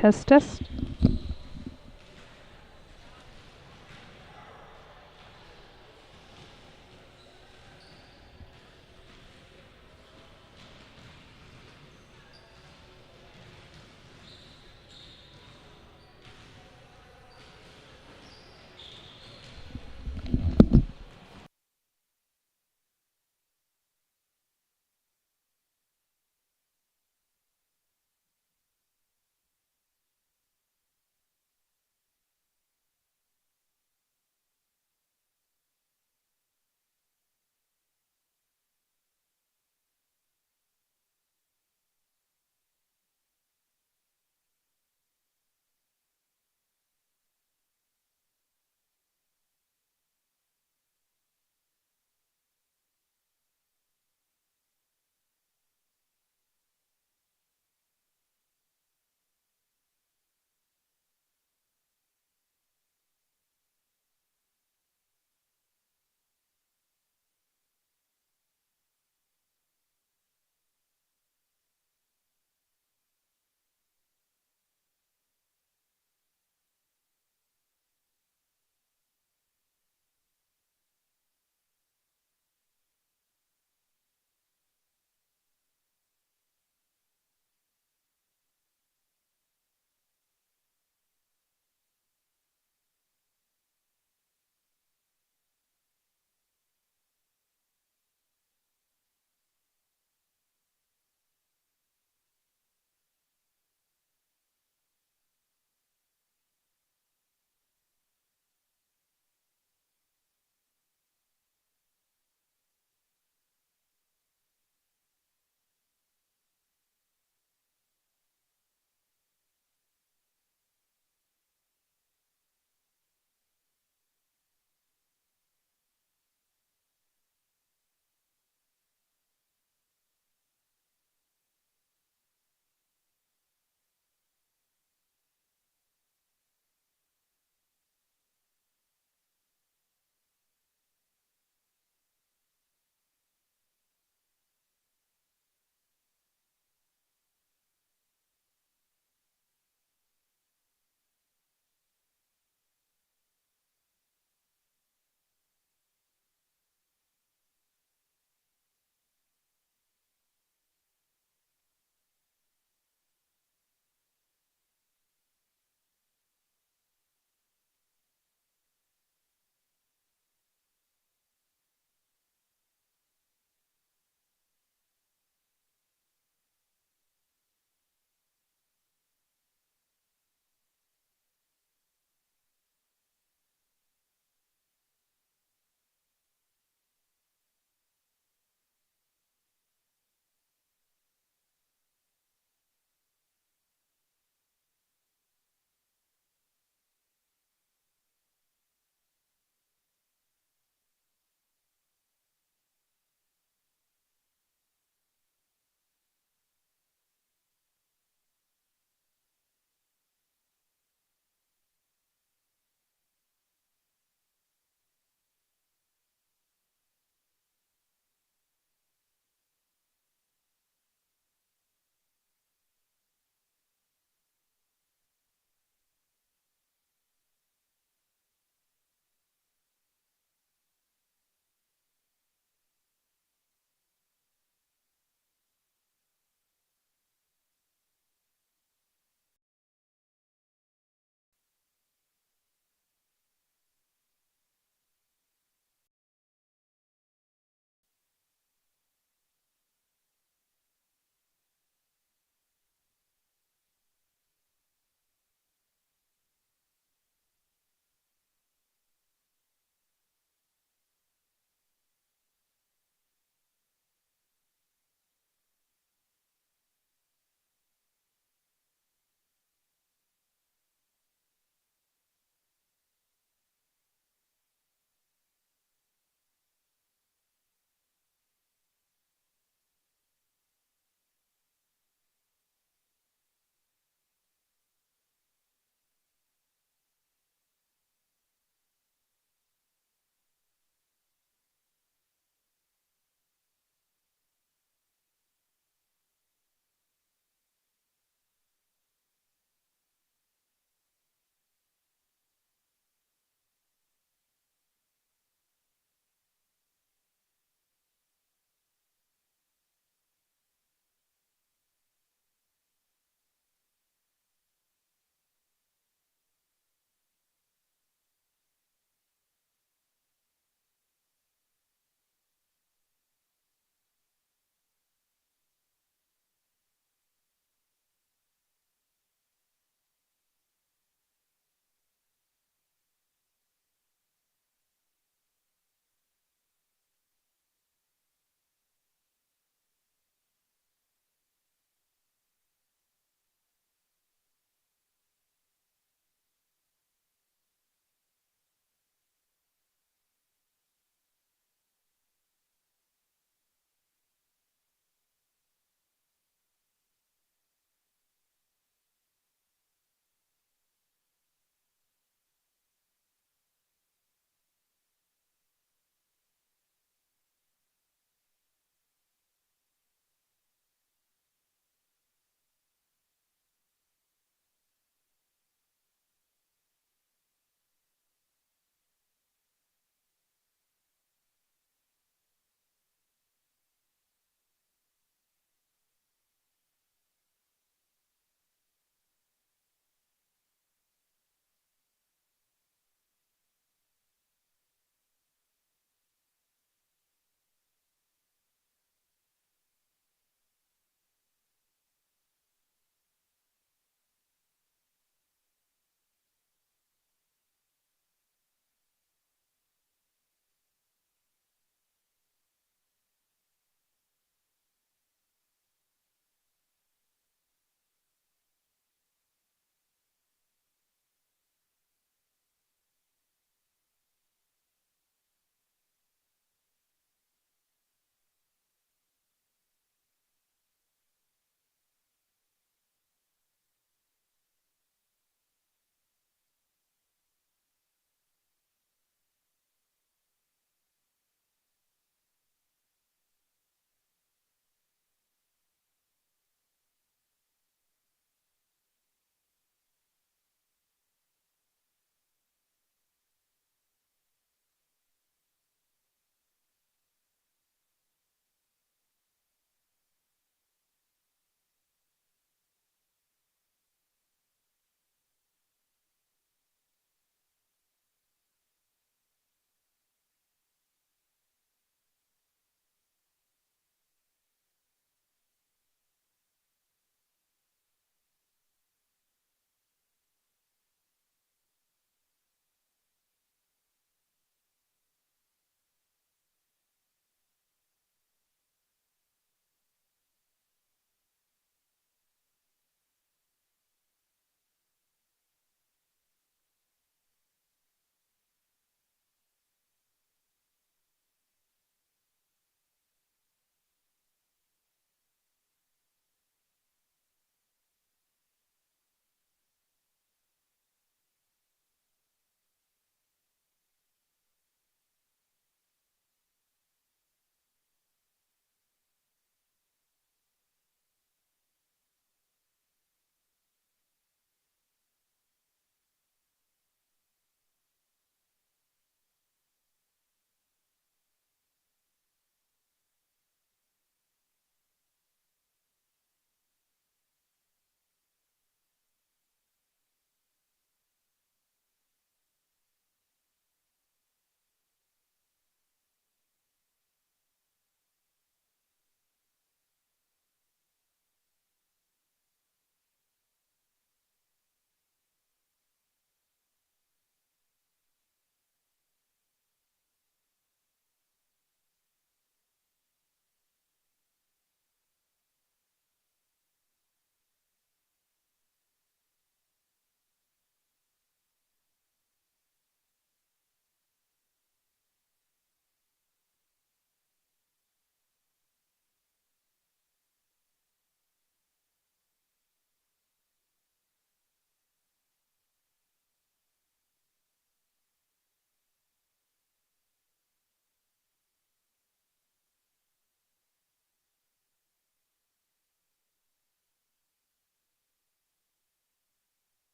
Test, test.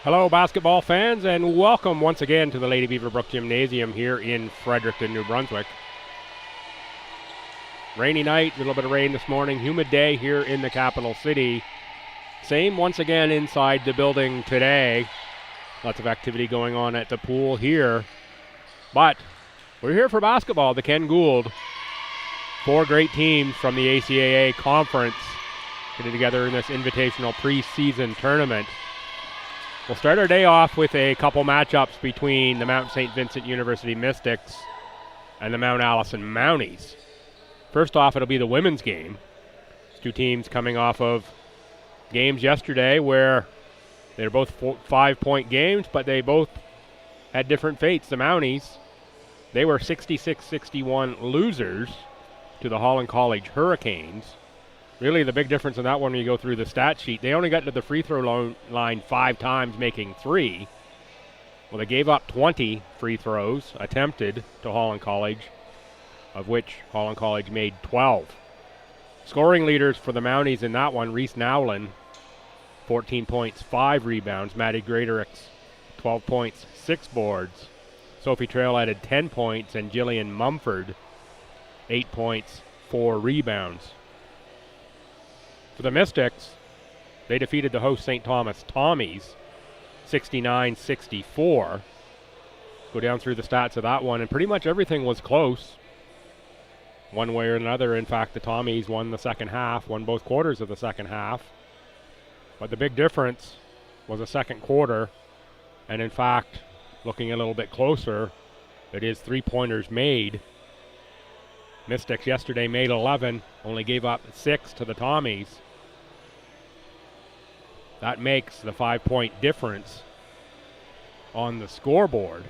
Hello, basketball fans, and welcome once again to the Lady Beaverbrook Gymnasium here in Fredericton, New Brunswick. Rainy night, a little bit of rain this morning, humid day here in the capital city. Same once again inside the building today. Lots of activity going on at the pool here. But we're here for basketball, the Ken Gould. 4 great teams from the ACAA conference getting together in this invitational preseason tournament. We'll start our day off with a couple matchups between the Mount St. Vincent University Mystics and the Mount Allison Mounties. First off, it'll be the women's game. These two teams coming off of games yesterday where they're both 5-point games, but they both had different fates. The Mounties, they were 66-61 losers to the Holland College Hurricanes. Really, the big difference in that one when you go through the stat sheet, they only got to the free throw line 5 times, making 3. Well, they gave up 20 free throws attempted to Holland College, of which Holland College made 12. Scoring leaders for the Mounties in that one, Reese Nowlin, 14 points, 5 rebounds. Maddie Greaterix, 12 points, 6 boards. Sophie Trail added 10 points, and Jillian Mumford, 8 points, 4 rebounds. For the Mystics, they defeated the host St. Thomas Tommies 69-64. Go down through the stats of that one, and pretty much everything was close one way or another. In fact, the Tommies won the second half, won both quarters of the second half. But the big difference was the second quarter, and in fact, looking a little bit closer, it is 3-pointers made. Mystics yesterday made 11, only gave up 6 to the Tommies. That makes the 5-point difference on the scoreboard.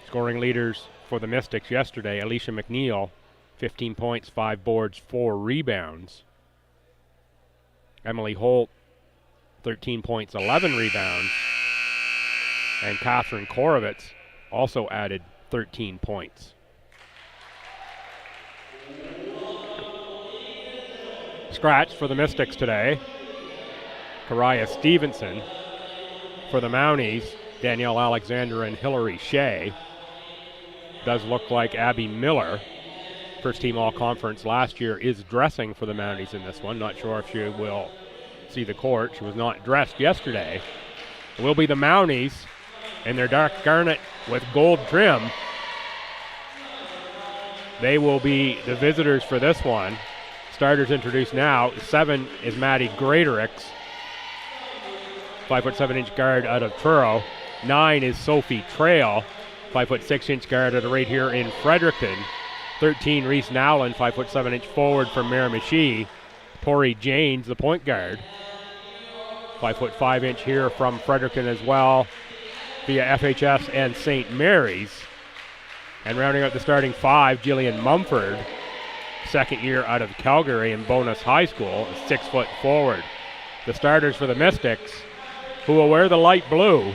Scoring leaders for the Mystics yesterday, Alicia McNeil, 15 points, 5 boards, 4 rebounds. Emily Holt, 13 points, 11 rebounds. And Catherine Korovitz also added 13 points. Scratch for the Mystics today, Karaya Stevenson. For the Mounties, Danielle Alexander and Hillary Shea. Does look like Abby Miller, first team all-conference last year, is dressing for the Mounties in this one. Not sure if she will see the court. She was not dressed yesterday. It will be the Mounties in their dark garnet with gold trim. They will be the visitors for this one. Starters introduced now. 7 is Maddie Greaterix, 5'7" guard out of Truro. 9 is Sophie Trail, 5'6" guard out of right here in Fredericton. 13, Reese Nowlin, 5'7" forward from Miramichi. Tori Janes, the point guard, 5'5" here from Fredericton as well, via FHS and St. Mary's. And rounding out the starting 5, Jillian Mumford, second year out of Calgary in Bonus High School, 6 foot forward. The starters for the Mystics, who will wear the light blue.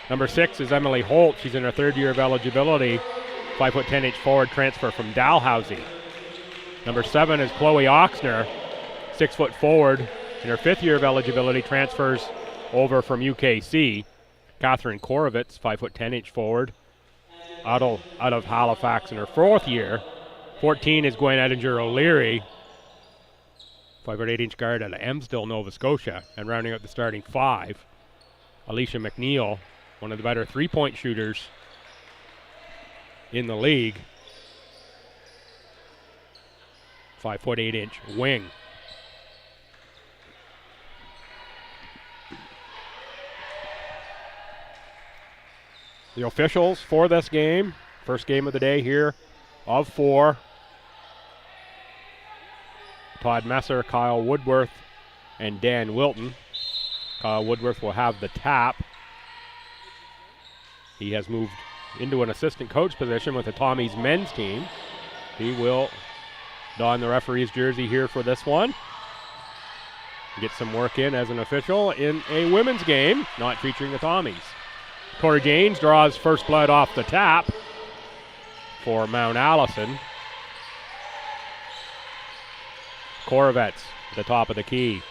Number 6 is Emily Holt. She's in her 3rd year of eligibility, 5'10" forward transfer from Dalhousie. Number 7 is Chloe Oxner, 6 foot forward in her 5th year of eligibility, transfers over from UKC. Catherine Korovitz, 5'10" forward, out of Halifax in her 4th year. 14 is Gwen Edinger O'Leary, 5'8" guard out of Emsdale, Nova Scotia. And rounding out the starting 5, Alicia McNeil, one of the better 3-point shooters in the league, 5'8" wing. The officials for this game, first game of the day here of 4. Todd Messer, Kyle Woodworth, and Dan Wilton. Kyle Woodworth will have the tap. He has moved into an assistant coach position with the Tommies men's team. He will don the referee's jersey here for this one. Get some work in as an official in a women's game, not featuring the Tommies. Tori Janes draws first blood off the tap for Mount Allison. Korovitz, the top of the key.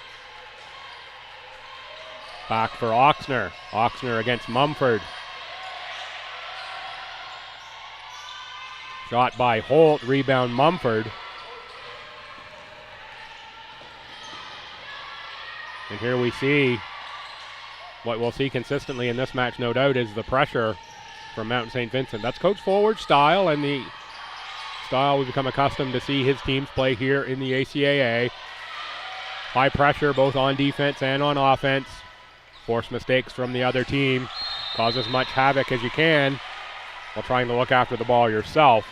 Back for Oxner. Oxner against Mumford. Shot by Holt, rebound Mumford. And here we see what we'll see consistently in this match, no doubt, is the pressure from Mount St. Vincent. That's Coach Forward's style and the style we've become accustomed to see his teams play here in the ACAA. High pressure both on defense and on offense. Force mistakes from the other team. Cause as much havoc as you can while trying to look after the ball yourself.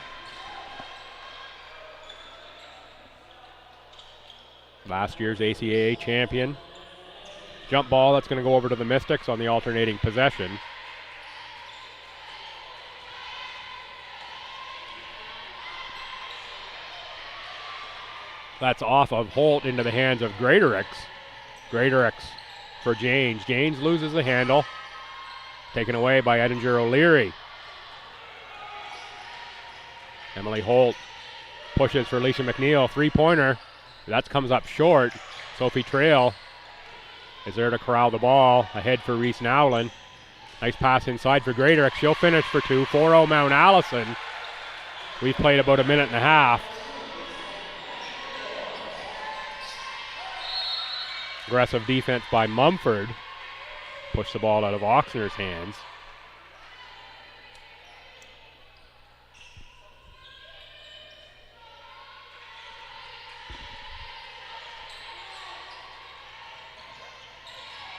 Last year's ACAA champion. Jump ball that's going to go over to the Mystics on the alternating possession. That's off of Holt into the hands of Greatorix. Greatorix for Janes. Janes loses the handle. Taken away by Edinger O'Leary. Emily Holt pushes for Alicia McNeil. Three-pointer. That comes up short. Sophie Trail is there to corral the ball. Ahead for Reese Nowlin. Nice pass inside for Greatorix. She'll finish for two. 4-0 Mount Allison. We've played about a minute and a half. Aggressive defense by Mumford. Push the ball out of Oxner's hands.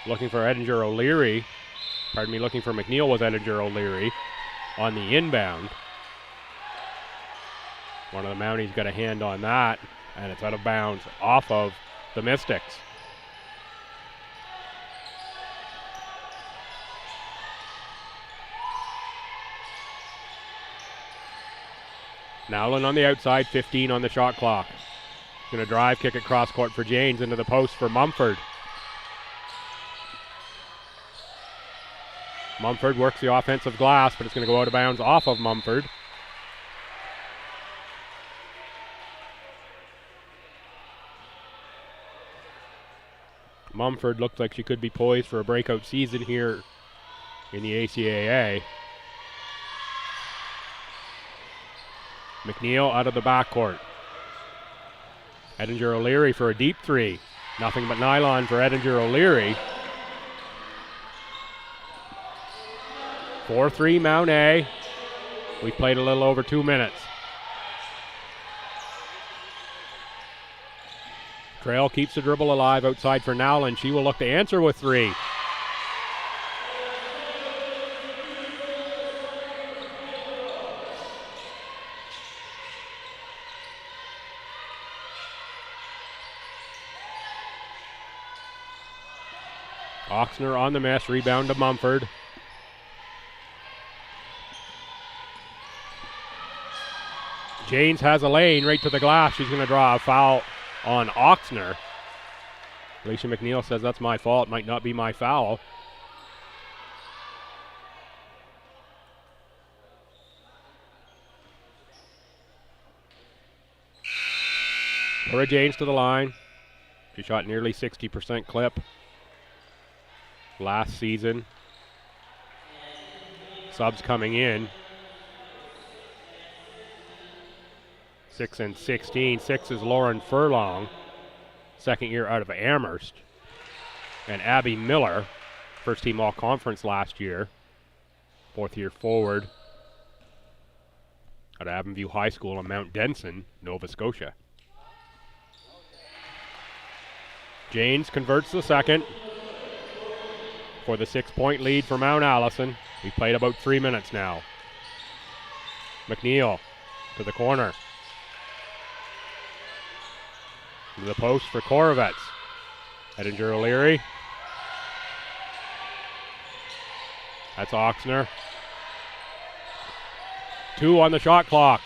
Looking for Edinger O'Leary. Pardon me, looking for McNeil was Edinger O'Leary on the inbound. One of the Mounties got a hand on that, and it's out of bounds off of the Mystics. Nowlin on the outside, 15 on the shot clock. Going to drive, kick it cross court for Janes into the post for Mumford. Mumford works the offensive glass, but it's going to go out of bounds off of Mumford. Mumford looks like she could be poised for a breakout season here in the ACAA. McNeil out of the backcourt. Edinger O'Leary for a deep three. Nothing but nylon for Edinger O'Leary. 4-3 Mount A. We've played a little over 2 minutes. Trail keeps the dribble alive outside for Nowlin. She will look to answer with three. Oxner on the miss, rebound to Mumford. Janes has a lane right to the glass. She's going to draw a foul on Oxner. Alicia McNeil says that's my fault. Might not be my foul. Cora Janes to the line. She shot nearly 60% clip last season. Subs coming in. 6 and 16. 6 is Lauren Furlong, second year out of Amherst. And Abby Miller, first team all-conference last year. Fourth year forward out of Avonview High School in Mount Denson, Nova Scotia. Janes converts the second for the 6-point lead for Mount Allison. We've played about 3 minutes now. McNeil to the corner. To the post for Korovets. Edinger O'Leary. That's Oxner. 2 on the shot clock.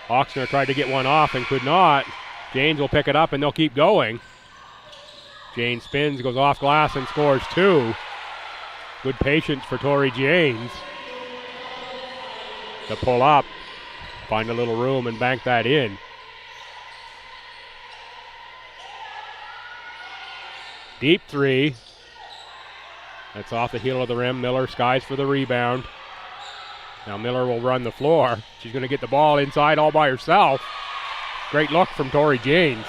Oxner tried to get one off and could not. Janes will pick it up and they'll keep going. Janes spins, goes off glass and scores 2. Good patience for Tori Janes to pull up, find a little room and bank that in. Deep three. That's off the heel of the rim. Miller skies for the rebound. Now Miller will run the floor. She's going to get the ball inside all by herself. Great look from Tori Janes.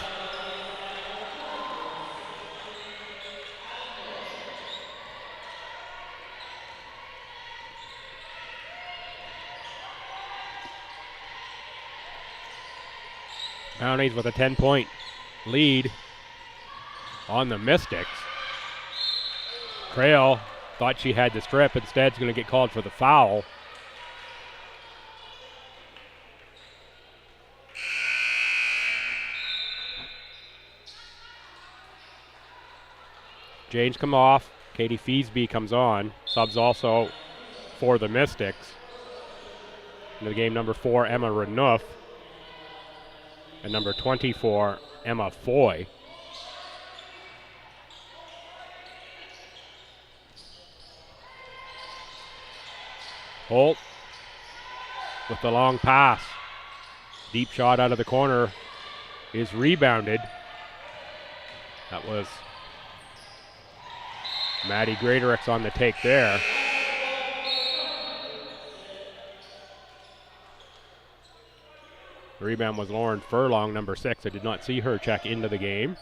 Mounties with a 10-point lead on the Mystics. Crail thought she had the strip. Instead, is going to get called for the foul. James come off. Katie Feasby comes on. Subs also for the Mystics. In the game, number 4, Emma Renouf. And number 24, Emma Foy. Holt with the long pass. Deep shot out of the corner is rebounded. That was Maddie Greaterix on the take there. The rebound was Lauren Furlong, number 6. I did not see her check into the game.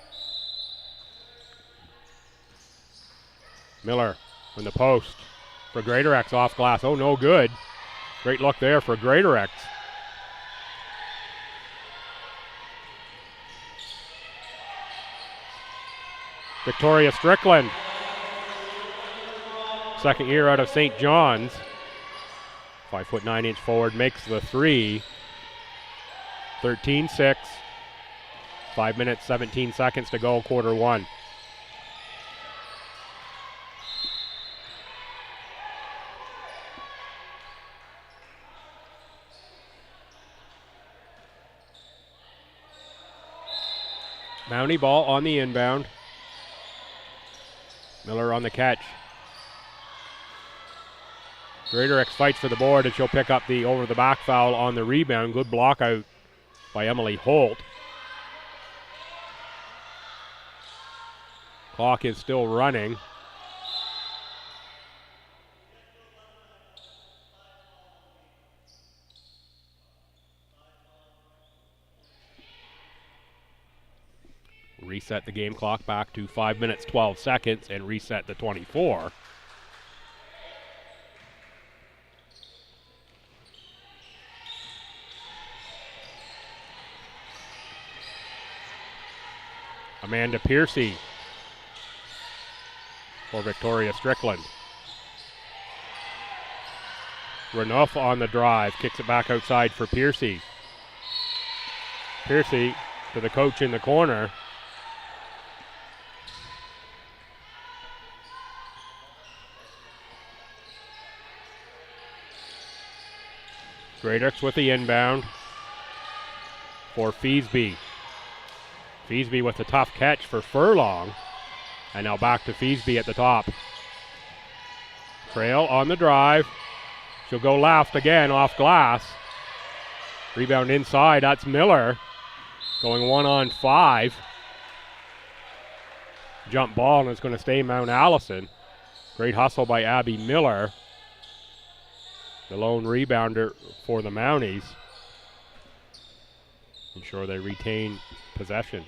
Miller in the post for Greaterix off glass. Oh, no good. Great look there for Greaterix. Victoria Strickland. Second year out of St. John's. 5'9" forward makes the three. 13-6. 5 minutes, 17 seconds to go, quarter one. Mountie ball on the inbound. Miller on the catch. Greaterix fights for the board, and she'll pick up the over-the-back foul on the rebound. Good block out by Emily Holt. Clock is still running. Reset the game clock back to 5 minutes, 12 seconds, and reset the 24. Amanda Piercy for Victoria Strickland. Renouf on the drive, kicks it back outside for Piercy. Piercy to the coach in the corner. Greaterix with the inbound for Feasby. Feasby with a tough catch for Furlong. And now back to Feasby at the top. Trail on the drive. She'll go left again off glass. Rebound inside, that's Miller. Going 1-on-5. Jump ball, and it's going to stay Mount Allison. Great hustle by Abby Miller. The lone rebounder for the Mounties. Ensure they retain possession.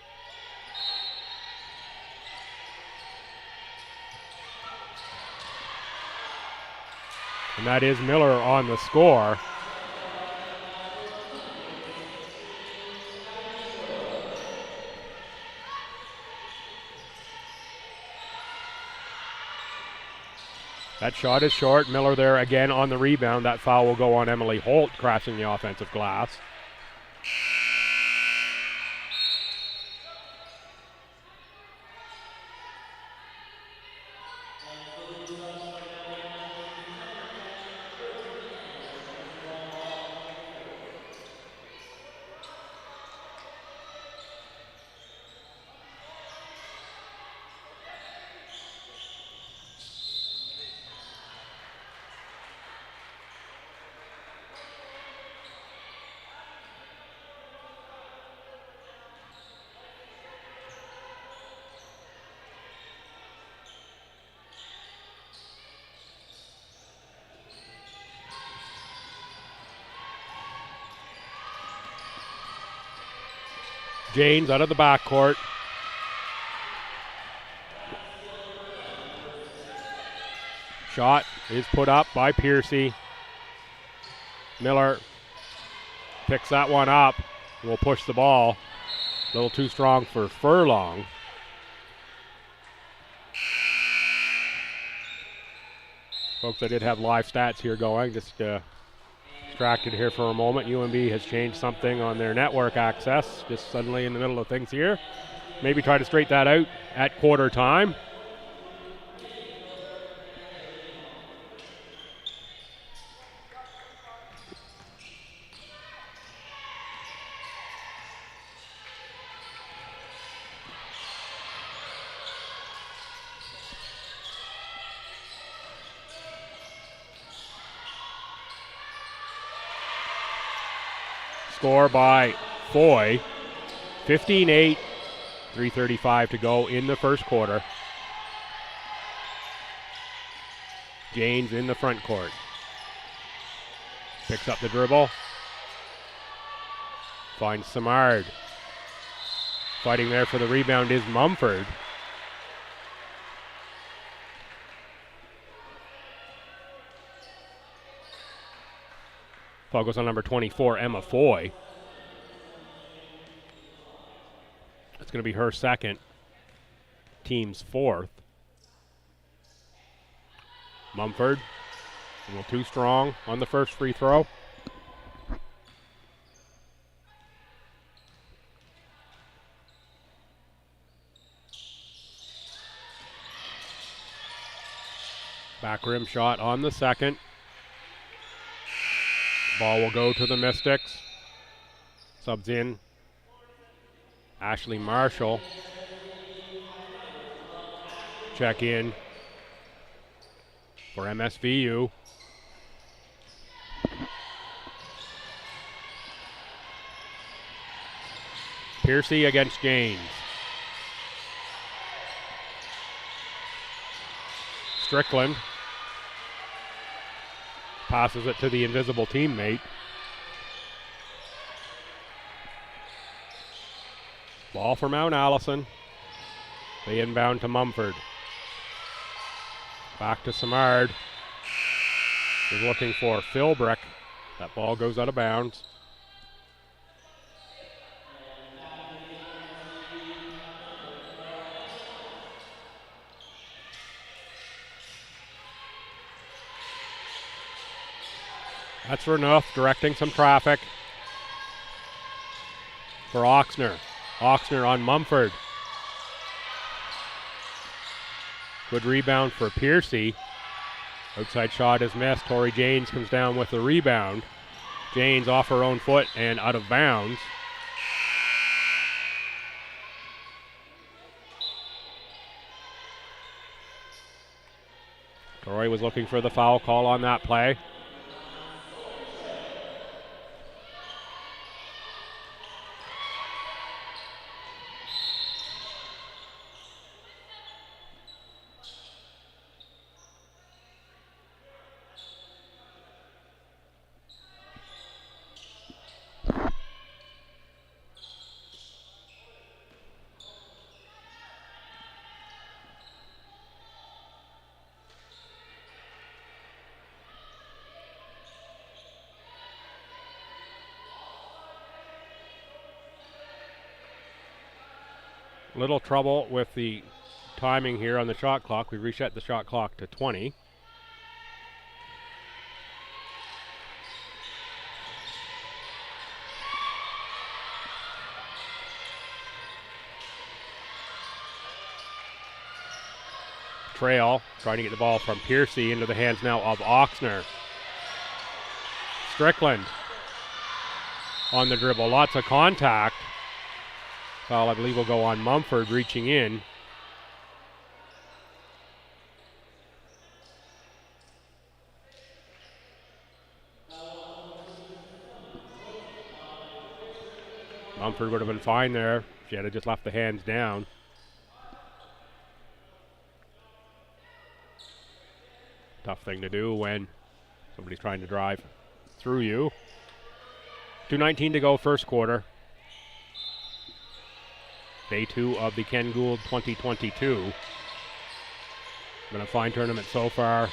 And that is Miller on the score. That shot is short. Miller there again on the rebound. That foul will go on Emily Holt, crashing the offensive glass. Janes out of the backcourt. Shot is put up by Piercy. Miller picks that one up. Will push the ball. A little too strong for Furlong. Folks, I did have live stats here going. Just distracted here for a moment. UNB has changed something on their network access. Just suddenly in the middle of things here. Maybe try to straighten that out at quarter time. Score by Foy. 15-8, 3:35 to go in the first quarter. Janes in the front court. Picks up the dribble. Finds Simard. Fighting there for the rebound is Mumford. Foul goes on number 24, Emma Foy. It's going to be her second, team's fourth. Mumford, a little too strong on the first free throw. Back rim shot on the second. Ball will go to the Mystics. Subs in Ashley Marshall. Check in for MSVU. Piercy against Janes. Strickland passes it to the invisible teammate. Ball for Mount Allison. They inbound to Mumford. Back to Simard. He's looking for Philbrick. That ball goes out of bounds. That's Renouf directing some traffic for Oxner. Oxner on Mumford. Good rebound for Piercy. Outside shot is missed. Tori Janes comes down with the rebound. Janes off her own foot and out of bounds. Tori was looking for the foul call on that play. Little trouble with the timing here on the shot clock. We reset the shot clock to 20. Trail trying to get the ball from Piercy into the hands now of Oxner. Strickland on the dribble. Lots of contact. Foul, I believe, will go on Mumford reaching in. Mumford would have been fine there. She had just left the hands down. Tough thing to do when somebody's trying to drive through you. 2:19 to go, first quarter. Day 2 of the Ken Gould 2022. Been a fine tournament so far.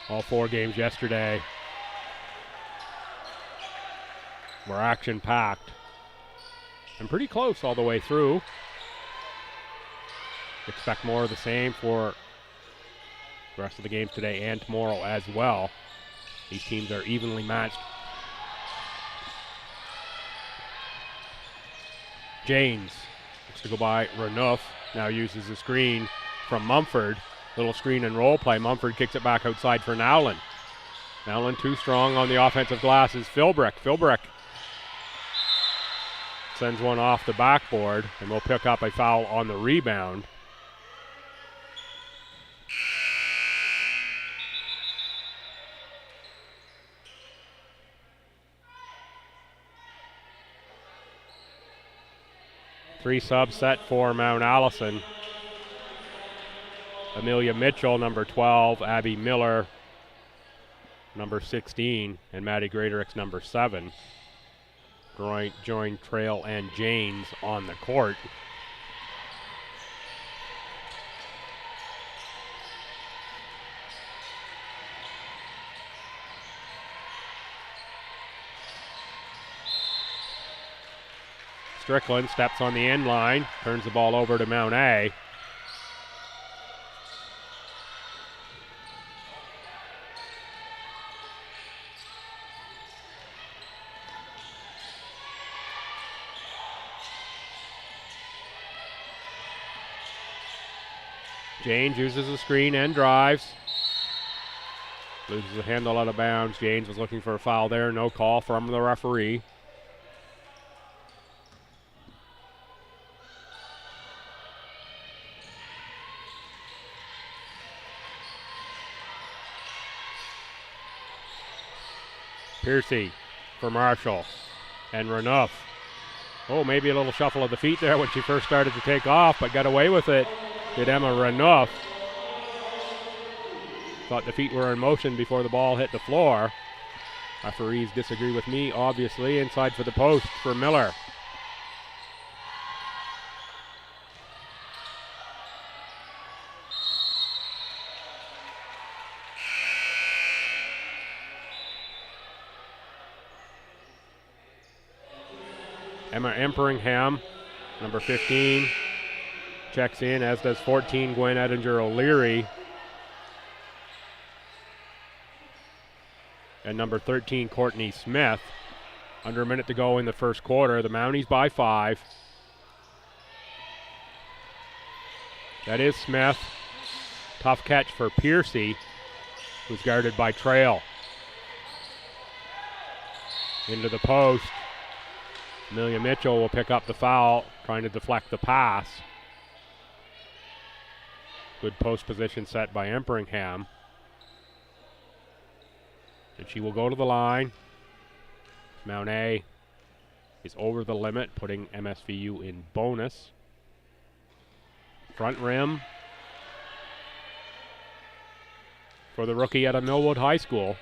All 4 games yesterday were action-packed and pretty close all the way through. Expect more of the same for the rest of the games today and tomorrow as well. These teams are evenly matched. Janes looks to go by Renouf. Now uses the screen from Mumford. Little screen and roll play. Mumford kicks it back outside for Nowlin. Nowlin too strong on the offensive glass is Philbrick. Philbrick sends one off the backboard and will pick up a foul on the rebound. Three subs set for Mount Allison. Amelia Mitchell, number 12, Abby Miller, number 16, and Maddie Greaterix, number 7. Join Trail and Janes on the court. Strickland steps on the end line, turns the ball over to Mount A. Janes uses the screen and drives. Loses the handle out of bounds. Janes was looking for a foul there. No call from the referee. Piercy for Marshall and Renouf. Oh, maybe a little shuffle of the feet there when she first started to take off, but got away with it. Did Emma Renouf. Thought the feet were in motion before the ball hit the floor. Referees disagree with me, obviously. Inside for the post for Miller. Emma Emperingham, number 15, checks in, as does 14 Gwen Edinger O'Leary. And number 13, Courtney Smith. Under a minute to go in the first quarter. The Mounties by 5. That is Smith. Tough catch for Piercy, who's guarded by Trail. Into the post. Amelia Mitchell will pick up the foul, trying to deflect the pass. Good post position set by Emperingham. And she will go to the line. Mount A is over the limit, putting MSVU in bonus. Front rim for the rookie out of Millwood High School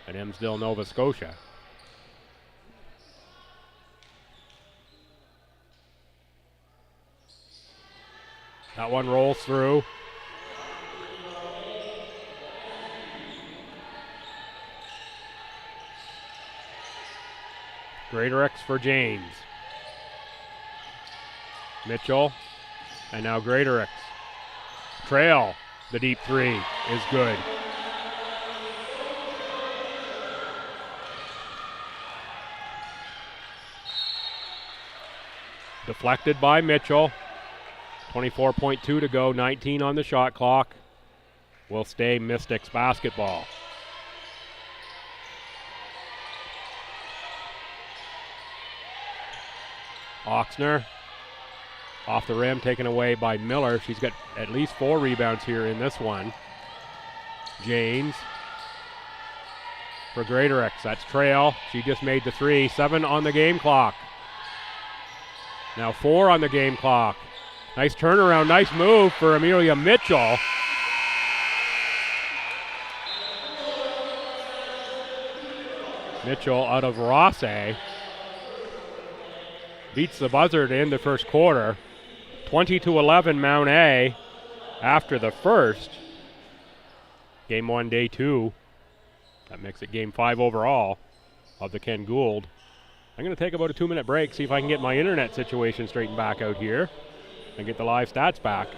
at Emsdale, Nova Scotia. That one rolls through. Greaterix for Janes. Mitchell, and now Greaterix. Trail, the deep three is good. Deflected by Mitchell. 24.2 to go, 19 on the shot clock. Will stay Mystics basketball. Oxner off the rim, taken away by Miller. She's got at least 4 rebounds here in this one. Janes for Greaterix. That's Trail. She just made the 3. 7 on the game clock. Now 4 on the game clock. Nice turnaround, nice move for Amelia Mitchell. Mitchell out of Rosse. beats the buzzer to end the first quarter. 20-11 Mount A after the first. Game 1, day 2. That makes it game 5 overall of the Ken Gould. I'm going to take about a 2-minute break, see if I can get my internet situation straightened back out here and get the live stats back.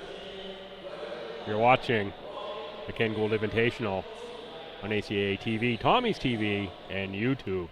You're watching the Ken Gould Invitational on ACAA TV, Tommy's TV, and YouTube.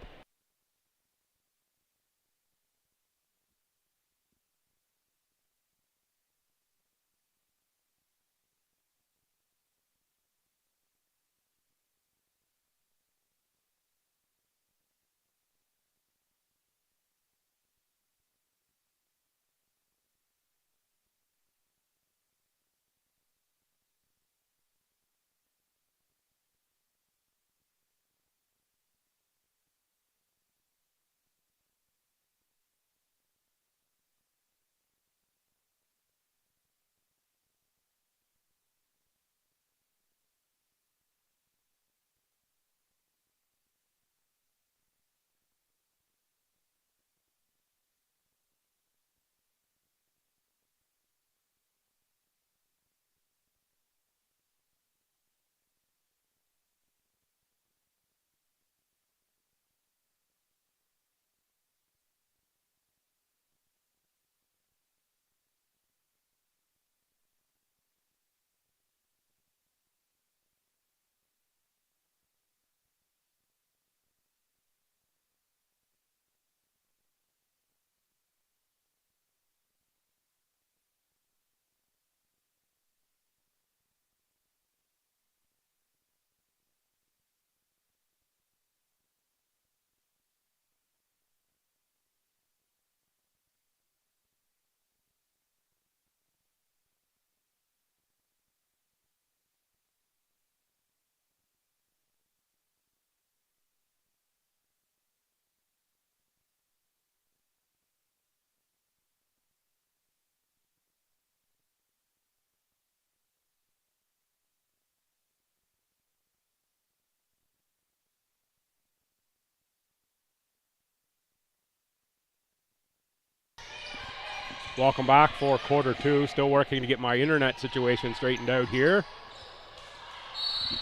Welcome back for quarter 2. Still working to get my internet situation straightened out here.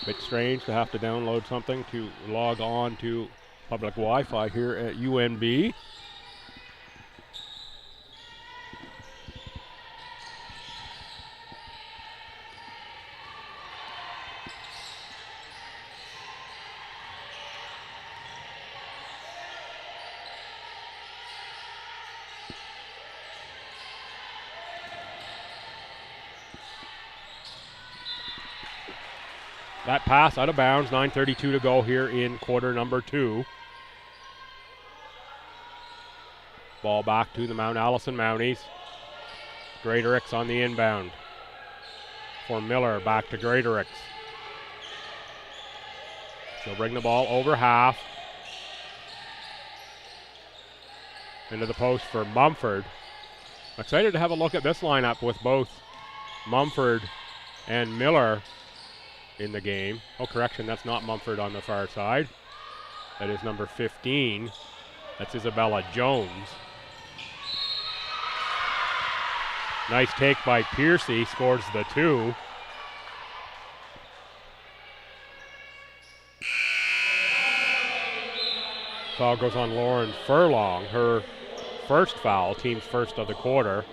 Bit strange to have to download something to log on to public Wi-Fi here at UNB. That pass out of bounds, 9:32 to go here in quarter number 2. Ball back to the Mount Allison Mounties. Greaterix on the inbound. For Miller, back to Greaterix. She'll bring the ball over half. Into the post for Mumford. Excited to have a look at this lineup with both Mumford and Miller in the game. Oh, correction, that's not Mumford on the far side. That is number 15. That's Isabella Jones. Nice take by Piercy, scores the 2. Foul goes on Lauren Furlong, her first foul, team's first of the quarter.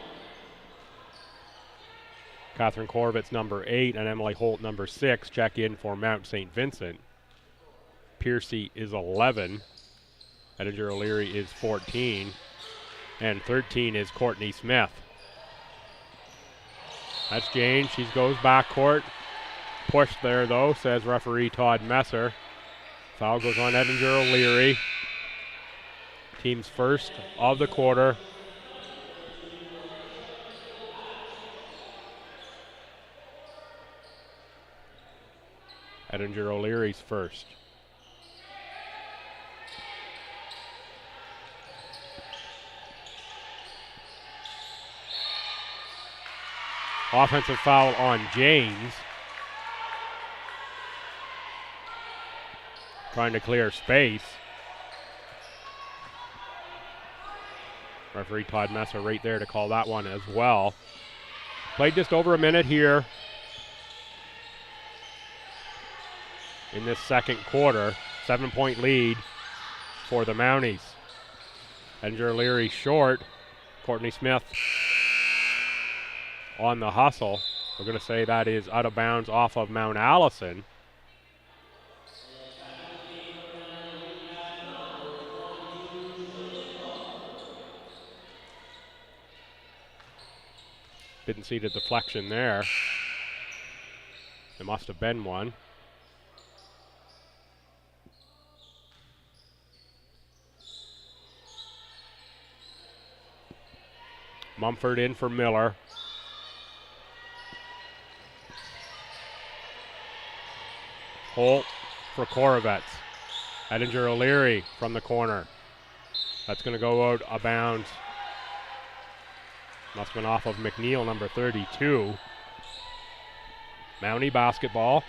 Catherine Korvitz, number 8, and Emily Holt, number 6, check in for Mount St. Vincent. Piercy is 11. Edinger O'Leary is 14. And 13 is Courtney Smith. That's Jane. She goes backcourt. Pushed there, though, says referee Todd Messer. Foul goes on Edinger O'Leary. Team's first of the quarter. Edinger O'Leary's first. Offensive foul on James. Trying to clear space. Referee Todd Messer right there to call that one as well. Played just over a minute here in this second quarter. 7-point lead for the Mounties. Andrew Leary short. Courtney Smith on the hustle. We're going to say that is out of bounds off of Mount Allison. Didn't see the deflection there. There must have been one. Mumford in for Miller. Holt for Korovets. Edinger O'Leary from the corner. That's going to go out of bounds. Must have been off of McNeil, number 32. Mountie basketball.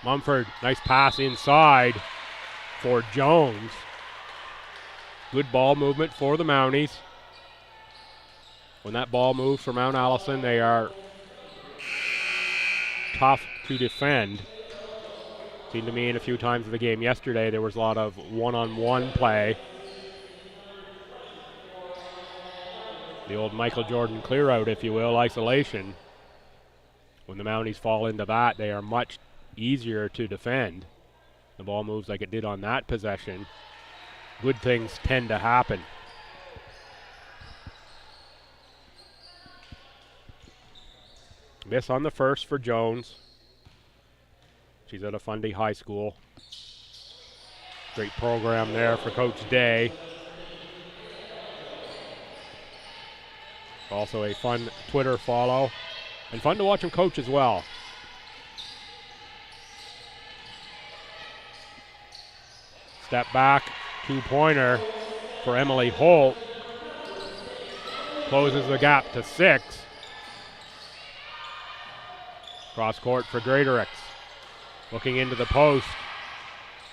Mumford, nice pass inside for Jones. Good ball movement for the Mounties. When that ball moves for Mount Allison, they are tough to defend. Seemed to me in a few times of the game yesterday there was a lot of one-on-one play. The old Michael Jordan clear out, if you will, isolation. When the Mounties fall into that, they are much easier to defend. The ball moves like it did on that possession. Good things tend to happen. Miss on the first for Jones. She's at a Fundy High School. Great program there for Coach Day. Also a fun Twitter follow. And fun to watch him coach as well. Step back, two-pointer for Emily Holt. Closes the gap to 6. Cross court for Greatorix. Looking into the post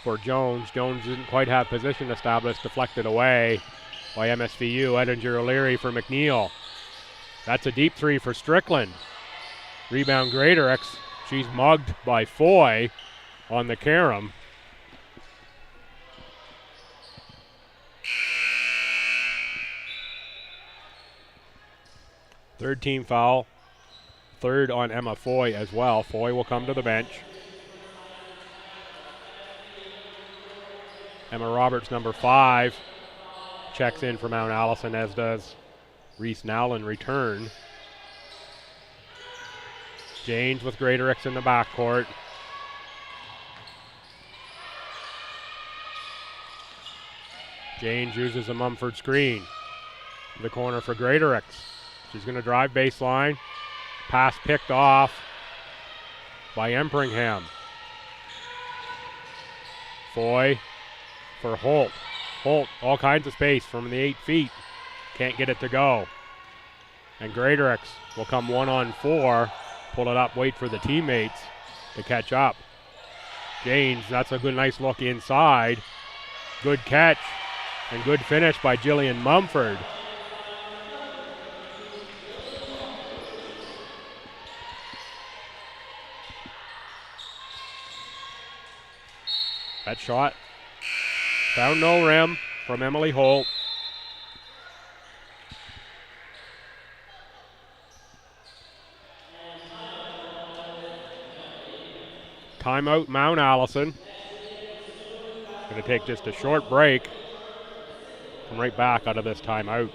for Jones. Jones didn't quite have position established, deflected away by MSVU. Edinger O'Leary for McNeil. That's a deep three for Strickland. Rebound Greatorix. She's mugged by Foy on the carom. Third team foul. Third on Emma Foy as well. Foy will come to the bench. Emma Roberts, number 5, checks in for Mount Allison, as does Reese Nowlin return. Janes with Greatorix in the backcourt. Janes uses a Mumford screen. The corner for Greatorix. She's going to drive baseline. Pass picked off by Empringham. Foy for Holt. Holt, all kinds of space from the 8 feet. Can't get it to go. And Greatorix will come 1-on-4. Pull it up, wait for the teammates to catch up. Janes, that's a good, nice look inside. Good catch and good finish by Jillian Mumford. That shot found no rim from Emily Holt. Timeout, Mount Allison. Going to take just a short break. Come right back out of this timeout.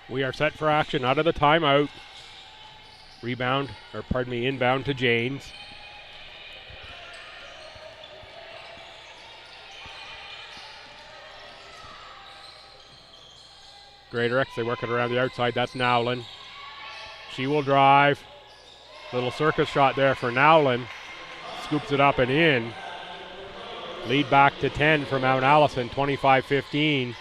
We are set for action out of the timeout. Inbound to Janes. Greater X, they work it around the outside. That's Nowlin. She will drive. Little circus shot there for Nowlin. Scoops it up and in. Lead back to 10 for Mount Allison, 25-15.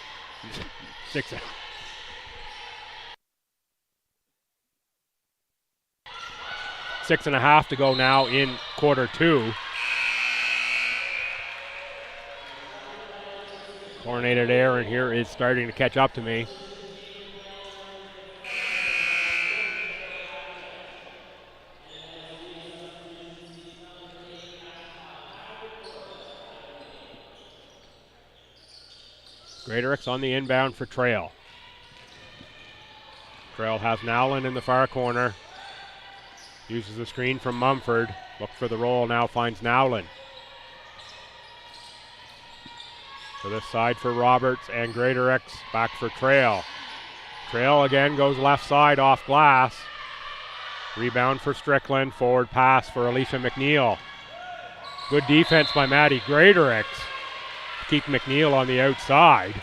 6.5 to go now in quarter two. Chlorinated air in here is starting to catch up to me. Greaterix on the inbound for Trail. Trail has Nowlin in the far corner. Uses the screen from Mumford. Look for the roll, now finds Nowlin. To this side for Roberts and Greaterix. Back for Trail. Trail again goes left side off glass. Rebound for Strickland. Forward pass for Alicia McNeil. Good defense by Maddie Greaterix. Keep McNeil on the outside.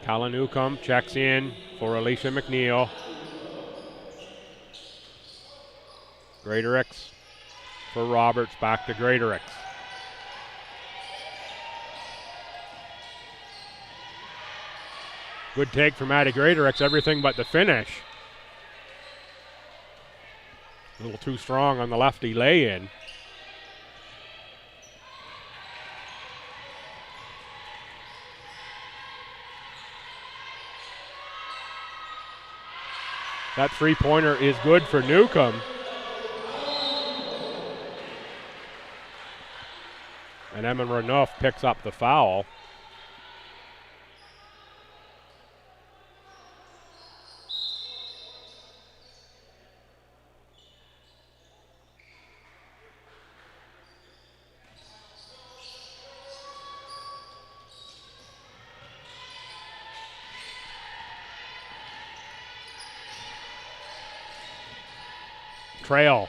Calla Newcomb checks in for Alicia McNeil. Greaterix for Roberts, back to Greaterix. Good take from Maddie Greaterix, everything but the finish. A little too strong on the lefty lay-in. That three-pointer is good for Newcomb. And Emma Renouf picks up the foul. Trail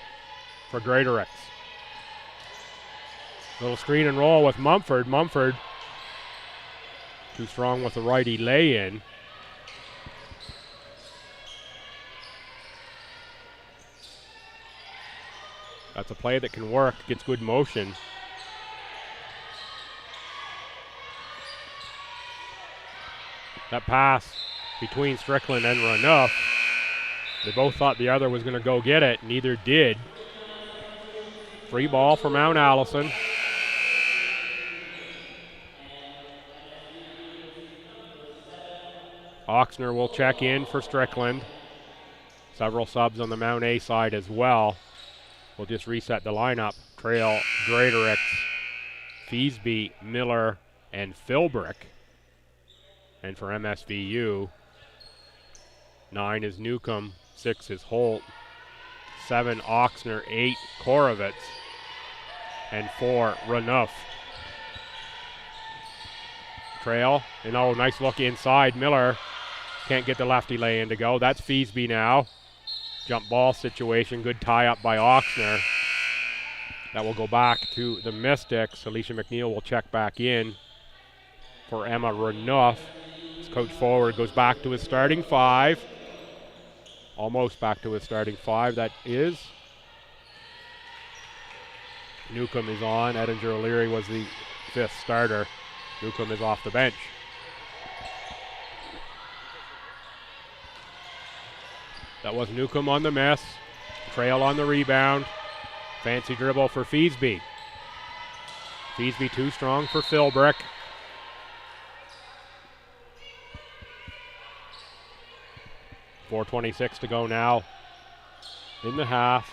for Greaterix. Little screen and roll with Mumford. Mumford too strong with the righty lay-in. That's a play that can work, gets good motion. That pass between Strickland and Renouf. They both thought the other was going to go get it. Neither did. Free ball for Mount Allison. Oxner will check in for Strickland. Several subs on the Mount A side as well. We'll just reset the lineup. Trail, Greaterix, Feasby, Miller, and Philbrick. And for MSVU, 9 is Newcomb, 6 is Holt, 7 Oxner, 8 Korovitz, and 4 Renouf. Trail, and oh, nice look inside. Miller can't get the lefty lay-in to go. That's Feasby now. Jump ball situation, good tie up by Oxner. That will go back to the Mystics. Alicia McNeil will check back in for Emma Renouf. His coach forward goes back to his starting 5. Almost back to his starting 5, that is. Newcomb is on. Edinger O'Leary was the 5th starter. Newcomb is off the bench. That was Newcomb on the miss. Trail on the rebound. Fancy dribble for Feasby. Feasby too strong for Philbrick. .426 to go now in the half.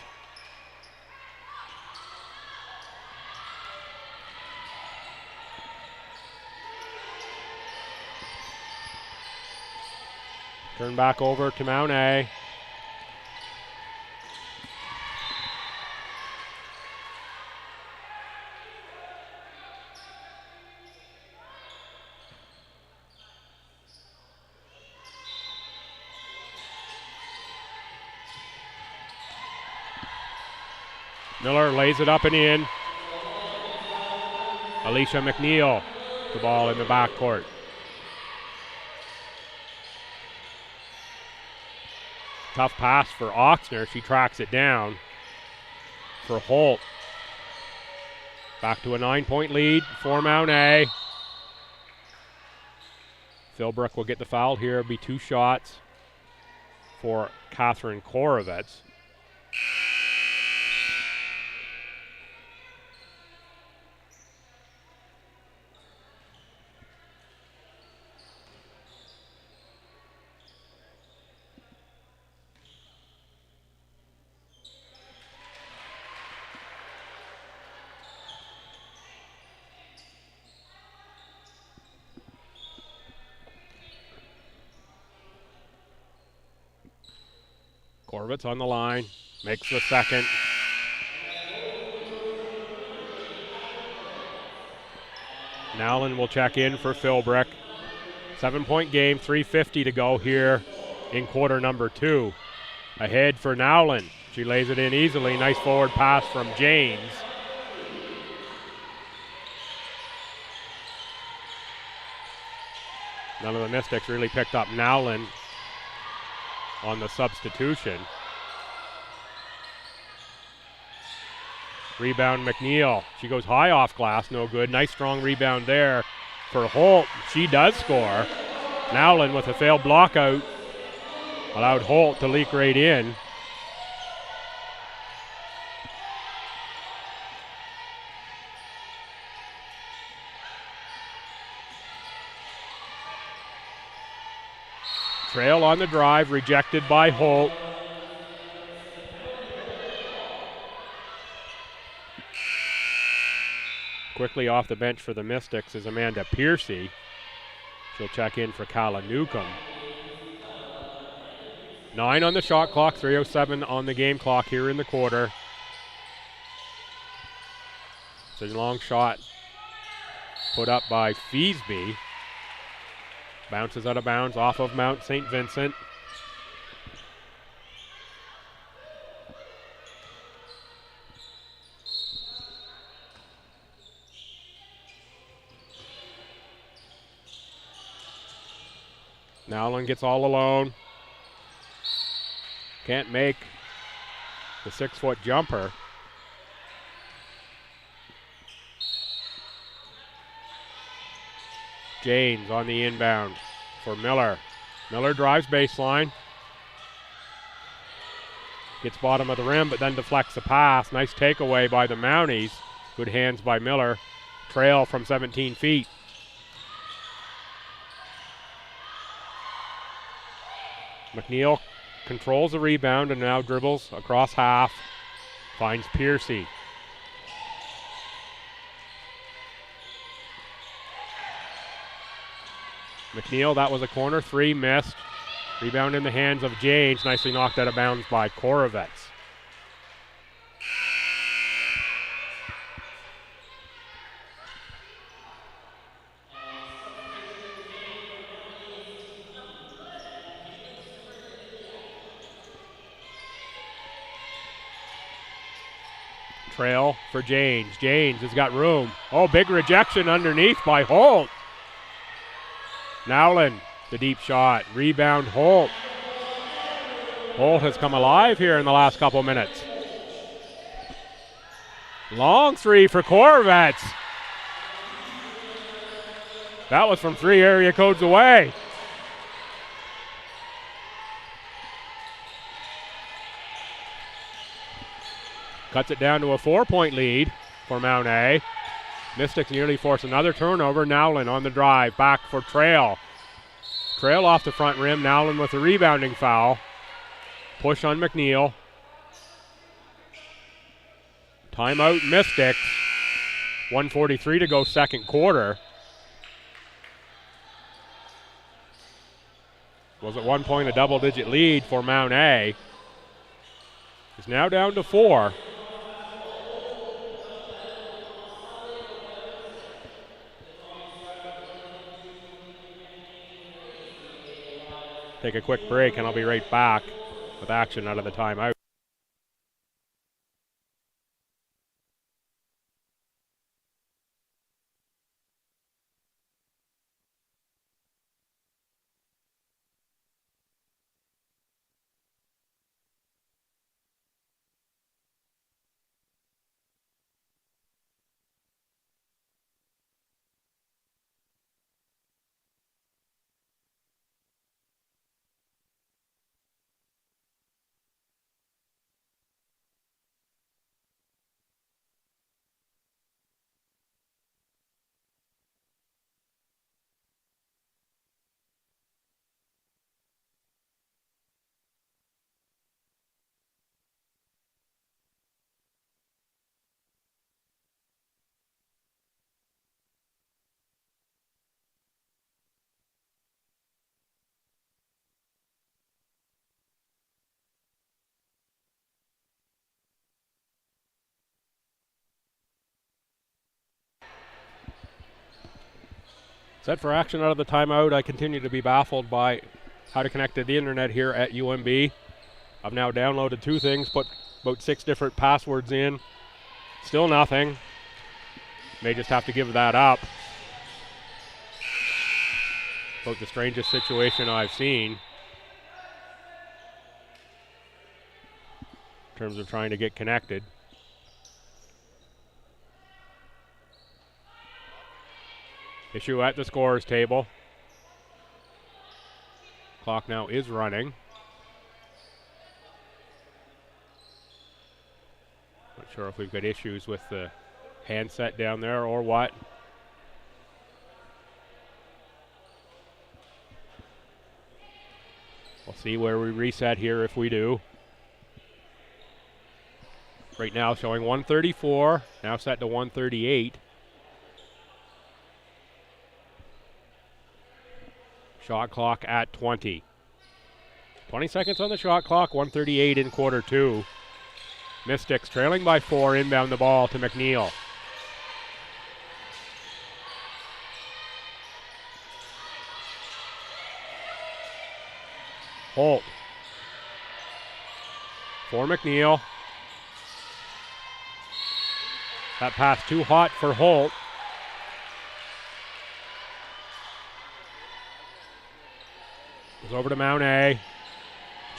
Turn back over to Mount A. Miller lays it up and in. Alicia McNeil, the ball in the backcourt. Tough pass for Oxner. She tracks it down for Holt. Back to a 9-point lead for Mount A. Philbrook will get the foul here. It'll be 2 shots for Catherine Korovets. Korovets on the line, makes the second. Nowlin will check in for Philbrook. 7-point game, 3:50 to go here in quarter number 2. Ahead for Nowlin. She lays it in easily. Nice forward pass from James. None of the Mystics really picked up Nowlin on the substitution. Rebound McNeil. She goes high off glass, no good. Nice strong rebound there for Holt. She does score. Nowlin with a failed block out allowed Holt to leak right in. Trail on the drive, rejected by Holt. Quickly off the bench for the Mystics is Amanda Piercy. She'll check in for Calla Newcomb. 9 on the shot clock, 3:07 on the game clock here in the quarter. It's a long shot put up by Feasby. Bounces out of bounds off of Mount St. Vincent. Nowlin gets all alone. Can't make the 6-foot jumper. James on the inbound for Miller. Miller drives baseline. Gets bottom of the rim, but then deflects the pass. Nice takeaway by the Mounties. Good hands by Miller. Trail from 17 feet. McNeil controls the rebound and now dribbles across half. Finds Piercy. McNeil, that was a corner 3, missed. Rebound in the hands of James, nicely knocked out of bounds by Korovets. Trail for James. James has got room. Oh, big rejection underneath by Holt. Nowlin, the deep shot. Rebound, Holt. Holt has come alive here in the last couple minutes. Long 3 for Korovets. That was from 3 area codes away. Cuts it down to a 4-point lead for Mount A. Mystics nearly force another turnover. Nowlin on the drive, back for Trail. Trail off the front rim. Nowlin with a rebounding foul. Push on McNeil. Timeout Mystics. 1:43 to go second quarter. Was at one point a double-digit lead for Mount A. It's now down to 4. Take a quick break and I'll be right back with action out of the timeout. Set for action out of the timeout. I continue to be baffled by how to connect to the internet here at UMB. I've now downloaded 2 things, put about 6 different passwords in. Still nothing. May just have to give that up. About the strangest situation I've seen in terms of trying to get connected. Issue at the scorer's table. Clock now is running. Not sure if we've got issues with the handset down there or what. We'll see where we reset here if we do. Right now showing 134, now set to 138. Shot clock at 20. 20 seconds on the shot clock, 138 in quarter 2. Mystics trailing by 4, inbound the ball to McNeil. Holt. For McNeil. That pass too hot for Holt. Goes over to Mount A.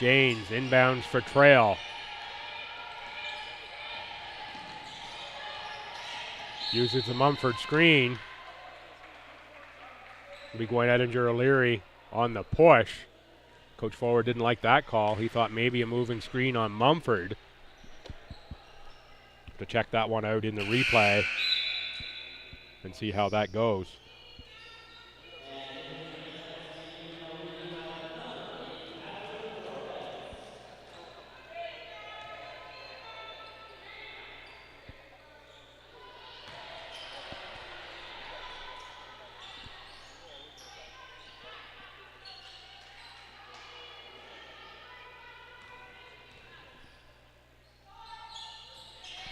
Janes inbounds for Trail. Uses the Mumford screen. It'll be Gwen Ettinger-O'Leary on the push. Coach Forward didn't like that call. He thought maybe a moving screen on Mumford. To check that one out in the replay and see how that goes.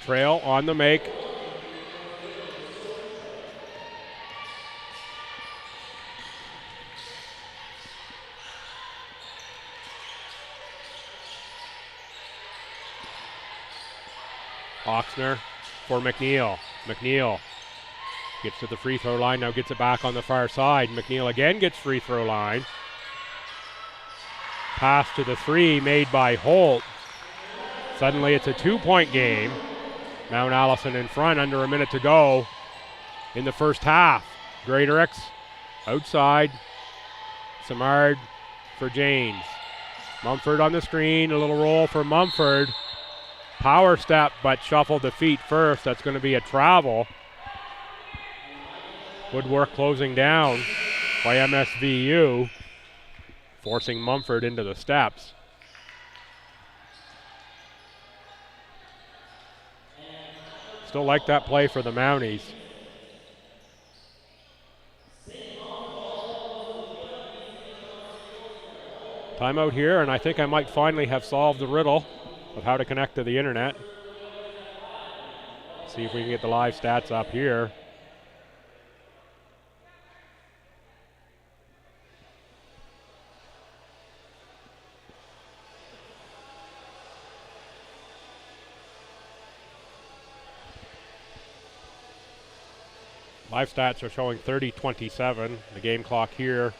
Trail on the make. Oxner for McNeil. McNeil gets to the free throw line, now gets it back on the far side. McNeil again gets free throw line. Pass to the 3 made by Holt. Suddenly it's a 2-point game. Mount Allison in front, under a minute to go in the first half. Greaterix outside. Samard for Janes. Mumford on the screen, a little roll for Mumford. Power step, but shuffled the feet first. That's going to be a travel. Woodwork closing down by MSVU, forcing Mumford into the steps. Still like that play for the Mounties. Timeout here, and I think I might finally have solved the riddle of how to connect to the internet. See if we can get the live stats up here. Live stats are showing 30-27. The game clock here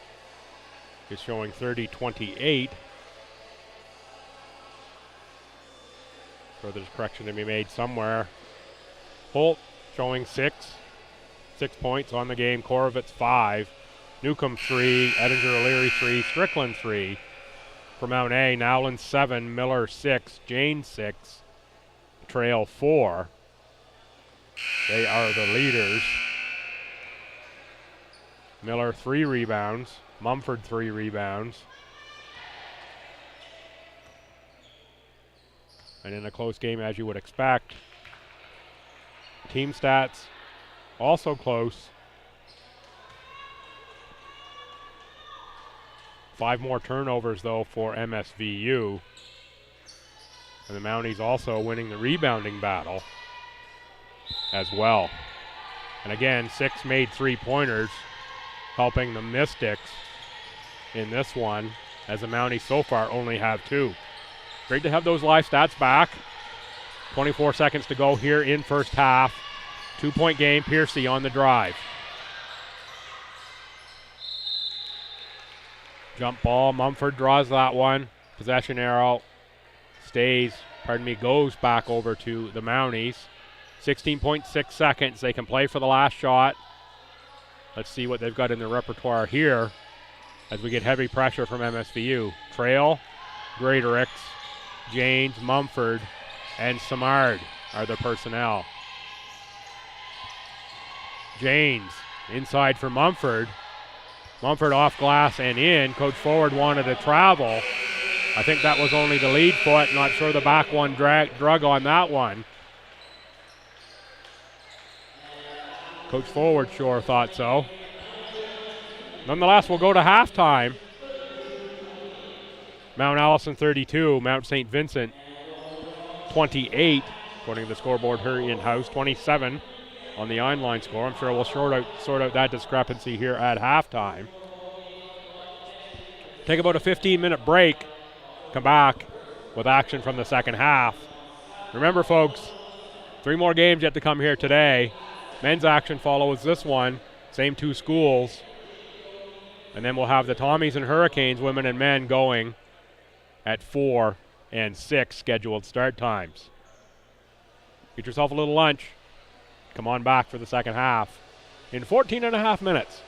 is showing 30-28. So there's a correction to be made somewhere. Holt showing 6 points on the game. Korovitz 5. Newcomb 3. Ettinger-O'Leary 3. Strickland 3. For Mount A, Nowlin 7. Miller 6. Jane 6. Trail 4. They are the leaders. Miller 3 rebounds. Mumford 3 rebounds. And in a close game, as you would expect. Team stats also close. 5 more turnovers, though, for MSVU. And the Mounties also winning the rebounding battle as well. And again, 6 made 3-pointers helping the Mystics in this one, as the Mounties so far only have 2. Great to have those live stats back. 24 seconds to go here in first half. 2-point game, Piercy on the drive. Jump ball, Mumford draws that one. Possession arrow goes back over to the Mounties. 16.6 seconds, they can play for the last shot. Let's see what they've got in their repertoire here as we get heavy pressure from MSVU. Trail, Greaterix, Janes, Mumford, and Samard are the personnel. Janes inside for Mumford. Mumford off glass and in. Coach Forward wanted to travel. I think that was only the lead foot. Not sure the back one drug on that one. Coach Forward sure thought so. Nonetheless, we'll go to halftime. Mount Allison 32, Mount St. Vincent 28, according to the scoreboard here in-house, 27 on the online score. I'm sure we'll sort out that discrepancy here at halftime. Take about a 15-minute break. Come back with action from the second half. Remember, folks, 3 more games yet to come here today. Men's action follows this one, same 2 schools. And then we'll have the Tommies and Hurricanes, women and men, going at 4 and 6 scheduled start times. Get yourself a little lunch. Come on back for the second half in 14 and a half minutes.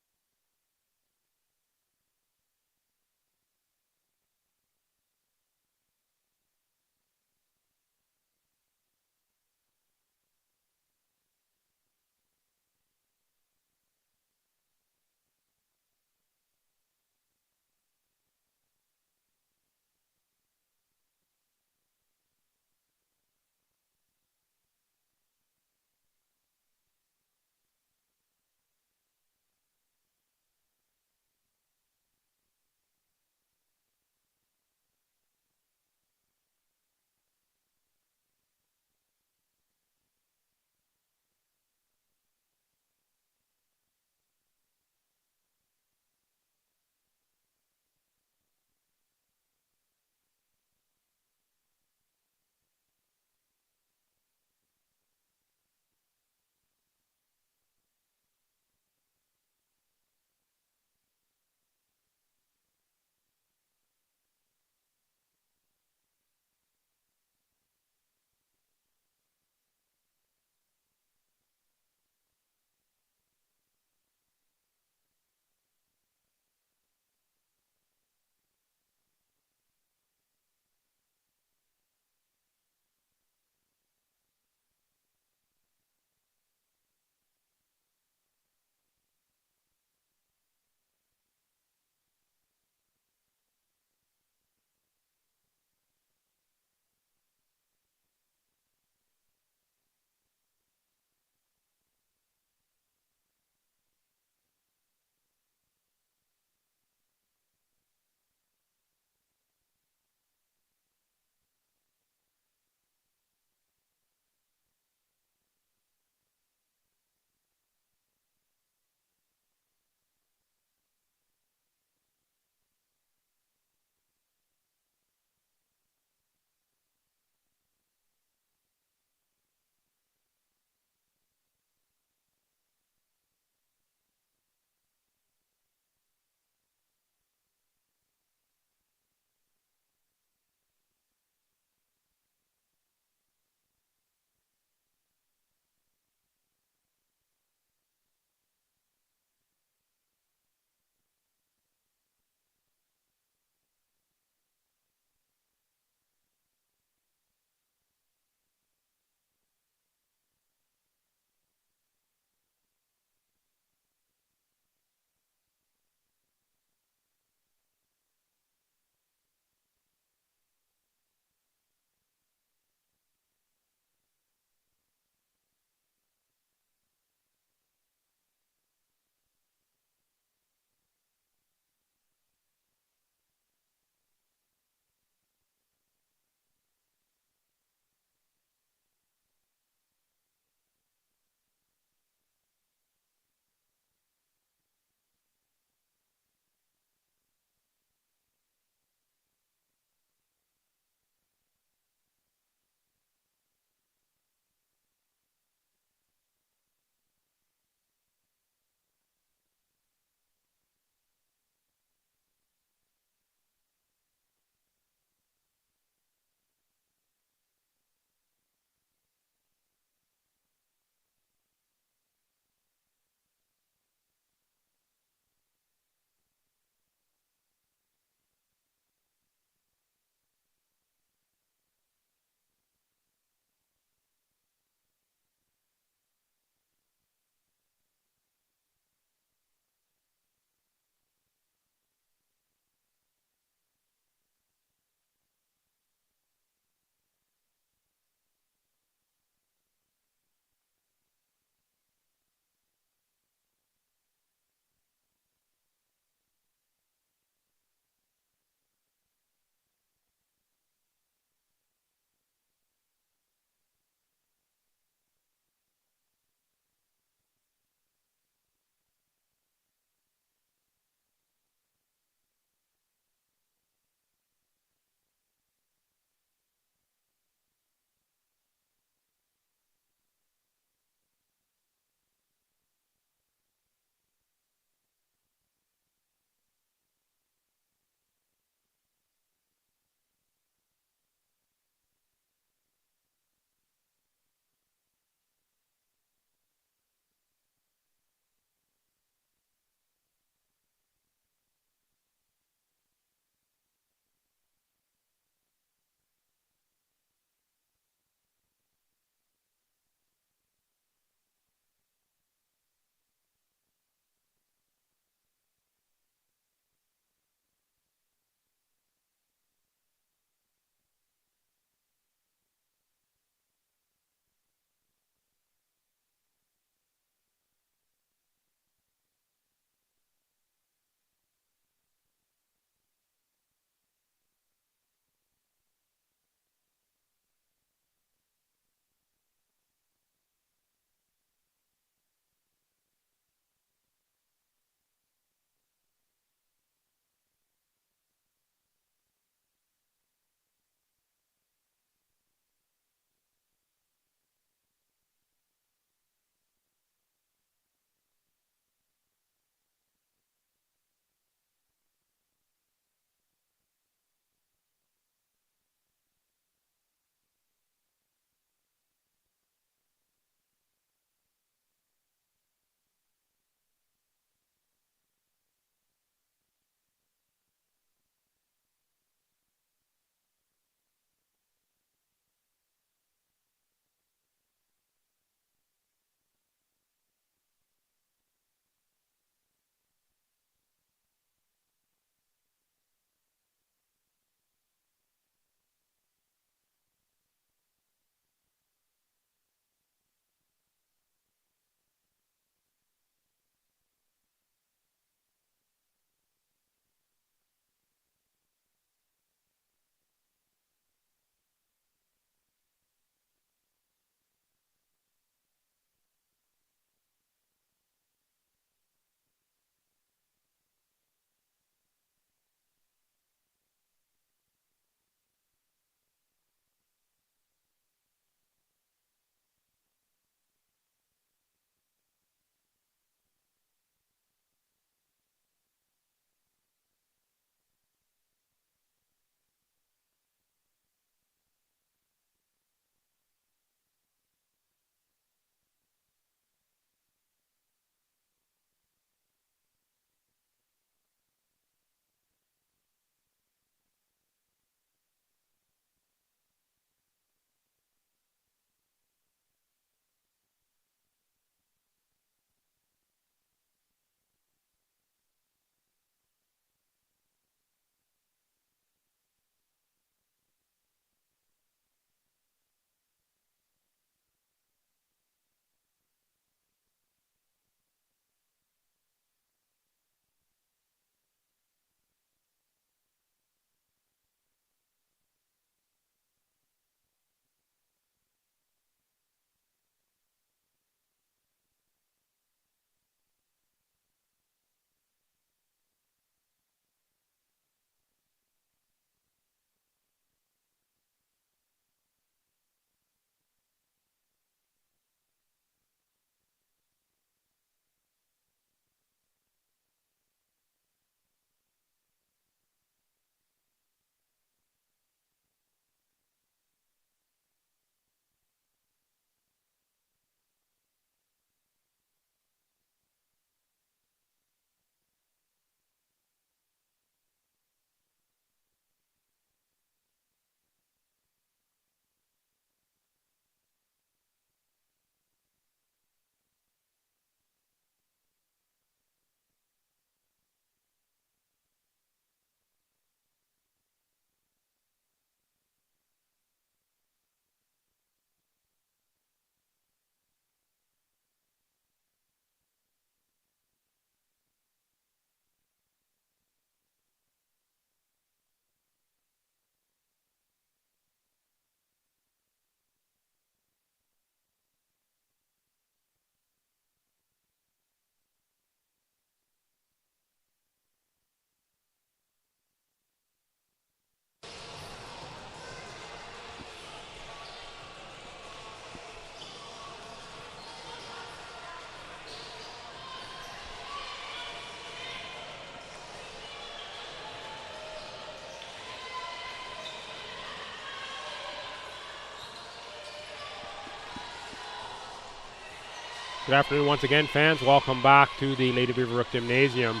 Good afternoon once again, fans. Welcome back to the Lady Beaverbrook Gymnasium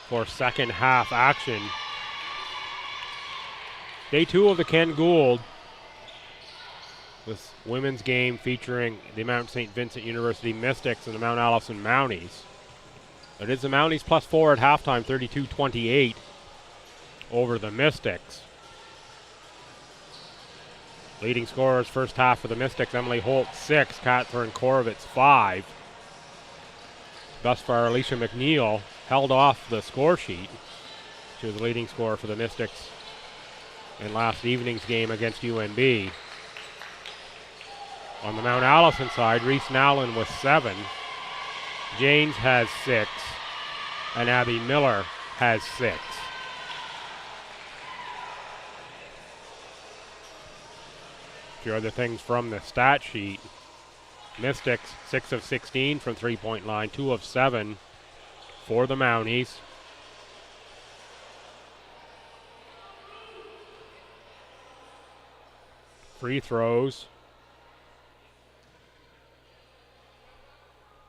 for second half action. Day 2 of the Ken Gould. This women's game featuring the Mount St. Vincent University Mystics and the Mount Allison Mounties. It is the Mounties +4 at halftime, 32-28 over the Mystics. Leading scorers first half for the Mystics, Emily Holt 6, Catherine Korovitz 5. Thus far, Alicia McNeil held off the score sheet. She was the leading scorer for the Mystics in last evening's game against UNB. On the Mount Allison side, Reese Nowlin with 7. Janes has 6. And Abby Miller has 6. A few other things from the stat sheet. Mystics, 6 of 16 from three-point line, 2 of 7 for the Mounties. Free throws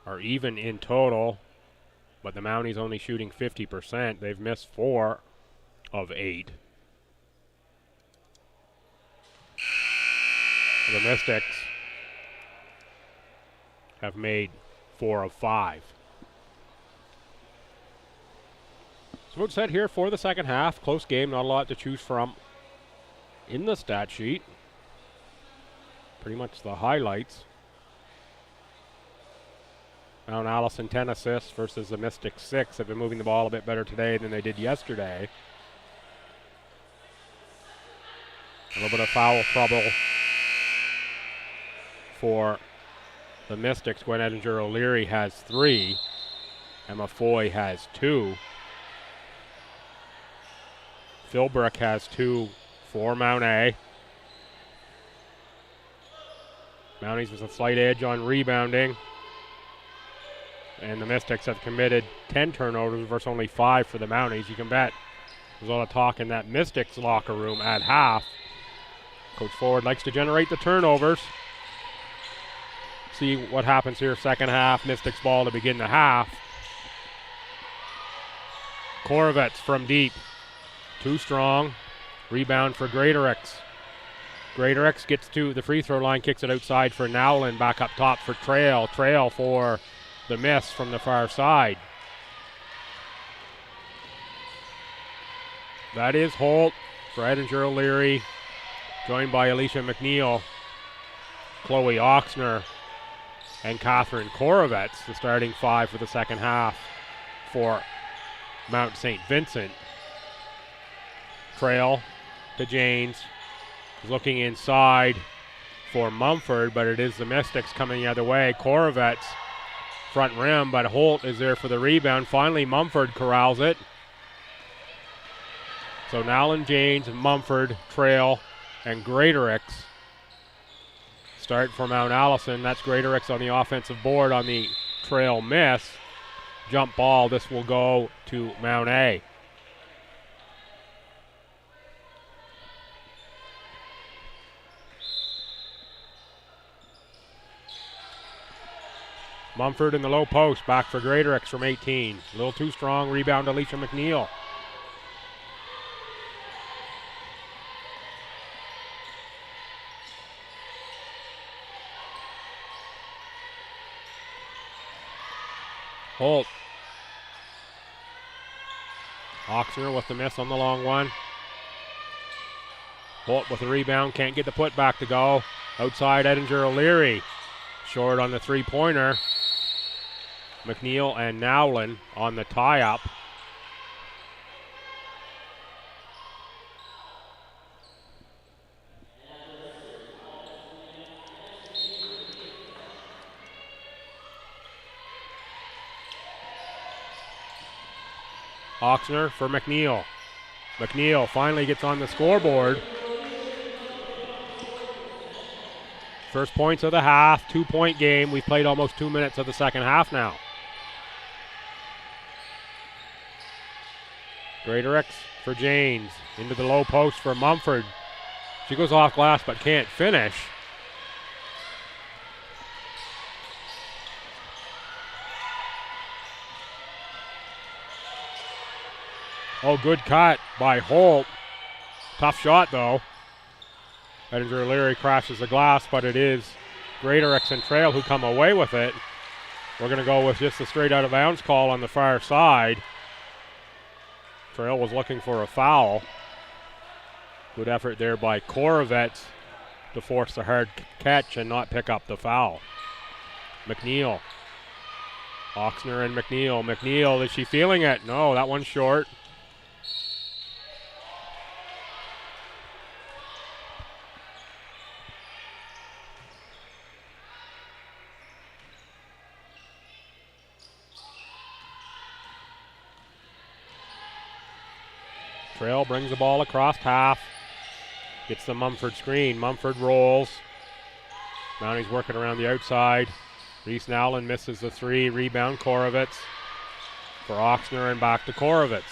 are even in total, but the Mounties only shooting 50%. They've missed 4 of 8. The Mystics have made 4 of 5. So it's set here for the second half. Close game, not a lot to choose from in the stat sheet. Pretty much the highlights. Mount Allison 10 assists versus the Mystics 6. They've been moving the ball a bit better today than they did yesterday. A little bit of foul trouble for the Mystics. Gwen Edinger O'Leary has 3. Emma Foy has 2. Philbrook has 2 for Mount A. Mounties with a slight edge on rebounding. And the Mystics have committed 10 turnovers versus only 5 for the Mounties. You can bet there's a lot of talk in that Mystics locker room at half. Coach Ford likes to generate the turnovers. See what happens here second half. Mystics ball to begin the half. Korovitz from deep. Too strong. Rebound for Greatorex. Greatorex gets to the free throw line, kicks it outside for Nowlin. Back up top for Trail. Trail for the miss from the far side. That is Holt for Edinger O'Leary, joined by Alicia McNeil, Chloe Oxner, and Catherine Korovitz, the starting 5 for the second half for Mount St. Vincent. Trail to Janes, looking inside for Mumford, but it is the Mystics coming the other way. Korovitz front rim, but Holt is there for the rebound. Finally, Mumford corrals it. So Nowlin, Janes, Mumford, Trail, and Greatorex start for Mount Allison. That's Greatorex on the offensive board on the Trail miss. Jump ball, this will go to Mount A. Mumford in the low post, back for Greatorex from 18. A little too strong, rebound Alicia McNeil. Holt. Oxner with the miss on the long one. Holt with the rebound, can't get the putback to go. Outside Edinger O'Leary. Short on the three-pointer. McNeil and Nowlin on the tie-up. Oxner for McNeil. McNeil finally gets on the scoreboard. First points of the half, 2-point game. We've played almost 2 minutes of the second half now. Greatorex for Janes. Into the low post for Mumford. She goes off glass but can't finish. Oh, good cut by Holt. Tough shot, though. Edinger O'Leary crashes the glass, but it is Greatorex and Trail who come away with it. We're going to go with just a straight out of bounds call on the far side. Trail was looking for a foul. Good effort there by Korovets to force the hard catch and not pick up the foul. McNeil. Oxner and McNeil. McNeil, is she feeling it? No, that one's short. Trail brings the ball across half. Gets the Mumford screen. Mumford rolls. Mounties working around the outside. Reese Nowlin misses the three. Rebound Korovets for Oxner and back to Korovets.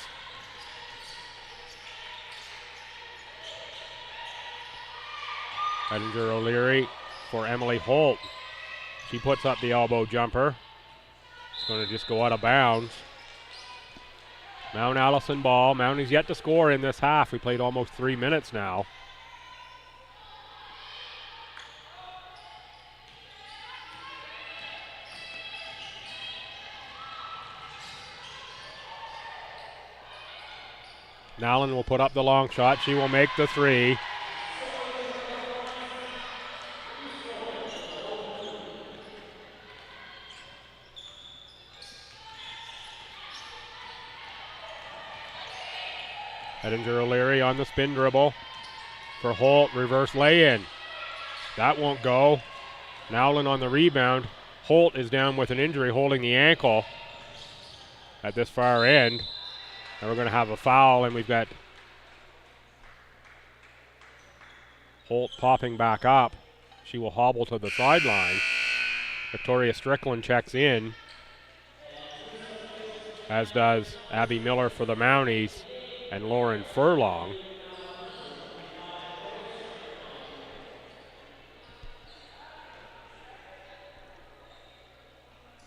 Edinger O'Leary for Emily Holt. She puts up the elbow jumper. It's going to just go out of bounds. Mount Allison ball. Mounties yet to score in this half. We played almost 3 minutes now. Nowlin will put up the long shot. She will make the three. Edinger O'Leary on the spin dribble for Holt. Reverse lay-in. That won't go. Nowlin on the rebound. Holt is down with an injury holding the ankle at this far end. And we're going to have a foul, and we've got Holt popping back up. She will hobble to the sideline. Victoria Strickland checks in, as does Abby Miller for the Mounties and Lauren Furlong.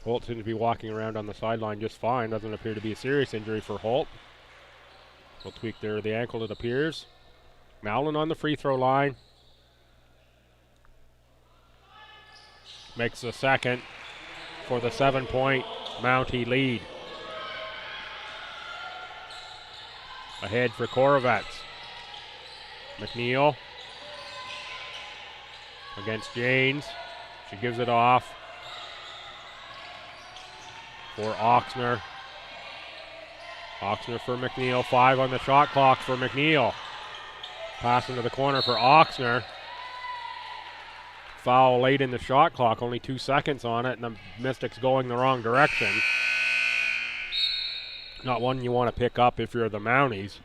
Holt seems to be walking around on the sideline just fine. Doesn't appear to be a serious injury for Holt. We'll tweak there the ankle, it appears. Nowlin on the free throw line. Makes the second for the 7-point Mountie lead. Ahead for Korovets. McNeil against Janes. She gives it off for Oxner. Oxner for McNeil. 5 on the shot clock for McNeil. Pass into the corner for Oxner. Foul late in the shot clock. Only 2 seconds on it, and the Mystics going the wrong direction. Not one you want to pick up if you're the Mounties.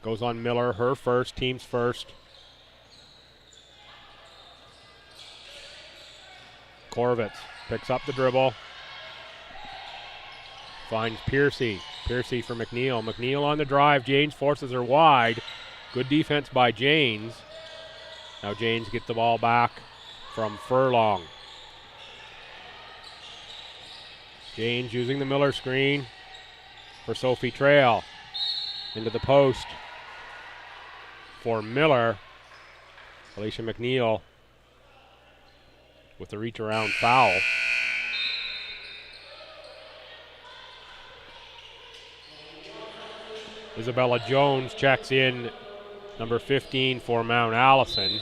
Goes on Miller, her first, team's first. Korovets picks up the dribble. Finds Piercy. Piercy for McNeil. McNeil on the drive. Janes forces her wide. Good defense by Janes. Now Janes gets the ball back from Furlong. Janes using the Miller screen for Sophie Trail. Into the post for Miller. Alicia McNeil with the reach around foul. Isabella Jones checks in, number 15 for Mount Allison.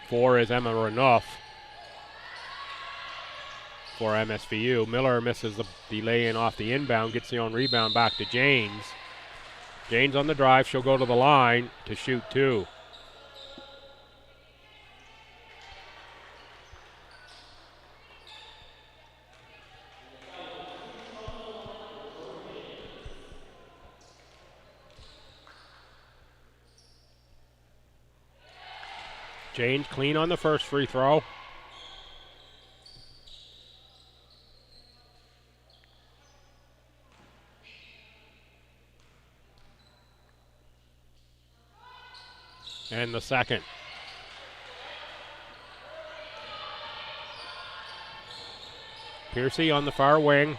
Four is Emma Renouf for MSVU. Miller misses the lay-in off the inbound, gets the own rebound back to Janes. Janes on the drive, she'll go to the line to shoot 2. Janes clean on the first free throw. and the second. Piercy on the far wing.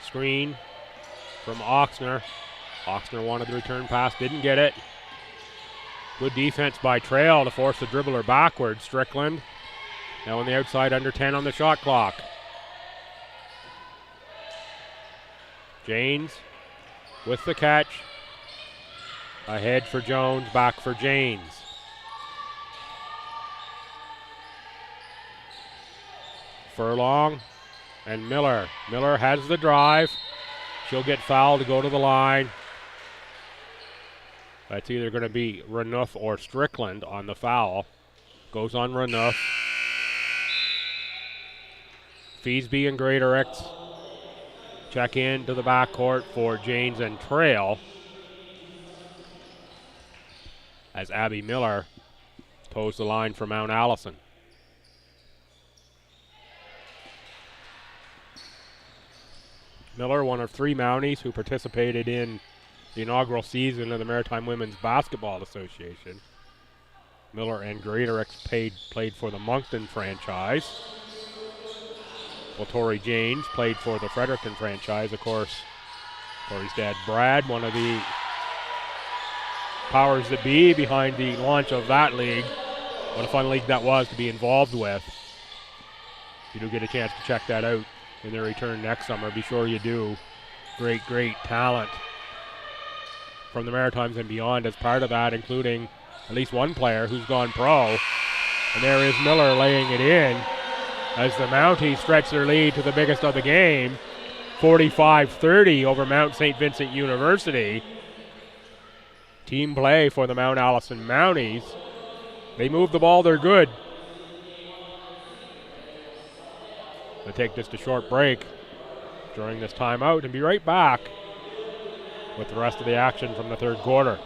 Screen from Oxner. Oxner wanted the return pass, didn't get it. Good defense by Trail to force the dribbler backwards. Strickland now on the outside, under 10 on the shot clock. Janes with the catch. Ahead for Jones, back for Janes. Furlong and Miller. Miller has the drive. She'll get fouled to go to the line. That's either going to be Renouf or Strickland on the foul. Goes on Renouf. Feesby and Greatorex check in to the backcourt for Janes and Trail, as Abby Miller toes the line for Mount Allison. Miller, one of 3 Mounties who participated in the inaugural season of the Maritime Women's Basketball Association. Miller and Greatorex played for the Moncton franchise. Well, Tori Janes played for the Fredericton franchise. Of course, Tori's dad, Brad, one of the powers that be behind the launch of that league. What a fun league that was to be involved with. If you do get a chance to check that out in their return next summer, be sure you do. Great, great talent from the Maritimes and beyond as part of that, including at least one player who's gone pro. And there is Miller laying it in as the Mounties stretch their lead to the biggest of the game, 45-30 over Mount St. Vincent University. Team play for the Mount Allison Mounties. They move the ball, they're good. We'll take just a short break during this timeout and be right back with the rest of the action from the third quarter.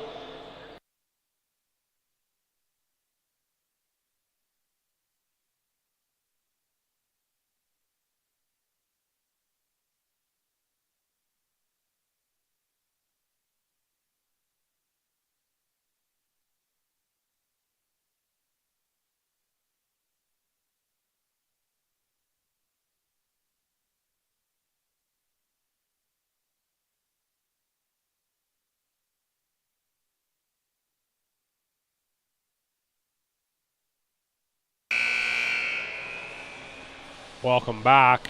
Welcome back.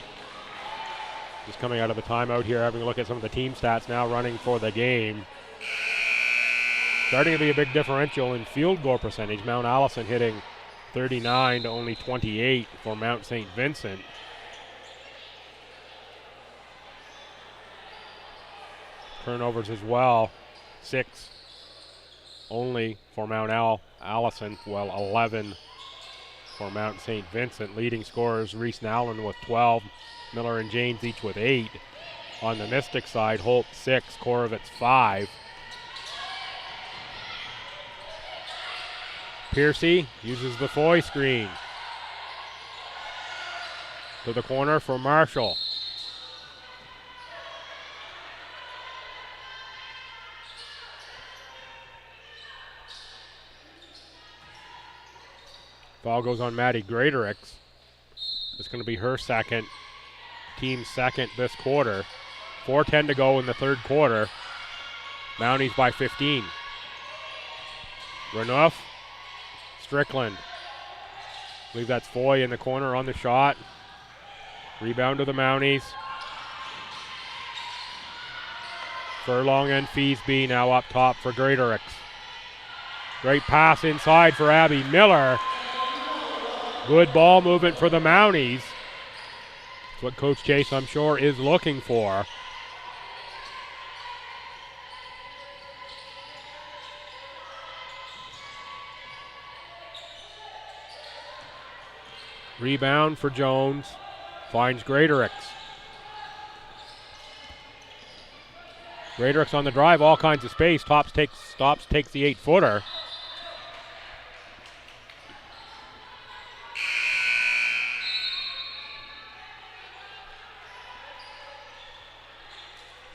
Just coming out of the timeout here, having a look at some of the team stats now running for the game. Starting to be a big differential in field goal percentage. Mount Allison hitting 39 to only 28 for Mount St. Vincent. Turnovers as well, 6 only for Mount Allison, well 11 for Mount St. Vincent. Leading scorers, Reese Nowlin with 12, Miller and Janes each with 8. On the Mystic side, Holt 6, Korovitz 5. Piercy uses the Foy screen. To the corner for Marshall. Foul goes on Maddie Greatorex. It's going to be her second, team second this quarter. 4:10 to go in the third quarter. Mounties by 15. Renouf, Strickland. I believe that's Foy in the corner on the shot. Rebound to the Mounties. Furlong and Feesby now up top for Greatorex. Great pass inside for Abby Miller. Good ball movement for the Mounties. That's what Coach Chase, I'm sure, is looking for. Rebound for Jones. Finds Greatorex. Greatorex on the drive, all kinds of space. Stops, takes the 8-footer.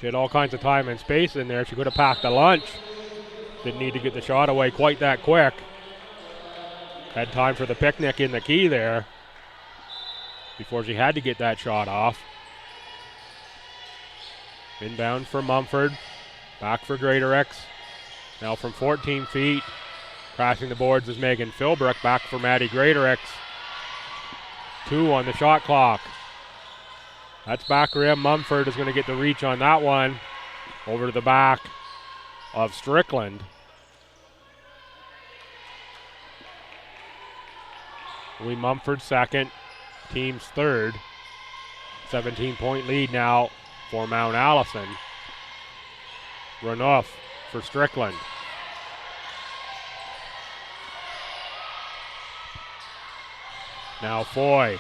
She had all kinds of time and space in there. She could have packed a lunch. Didn't need to get the shot away quite that quick. Had time for the picnic in the key there before she had to get that shot off. Inbound for Mumford. Back for Greatorex. Now from 14 feet. Crashing the boards is Megan Philbrick. Back for Maddie Greatorex. 2 on the shot clock. That's back rim. Mumford is going to get the reach on that one. Over to the back of Strickland. Lee Mumford second. Team's third. 17-point lead now for Mount Allison. Runoff for Strickland. Now Foy.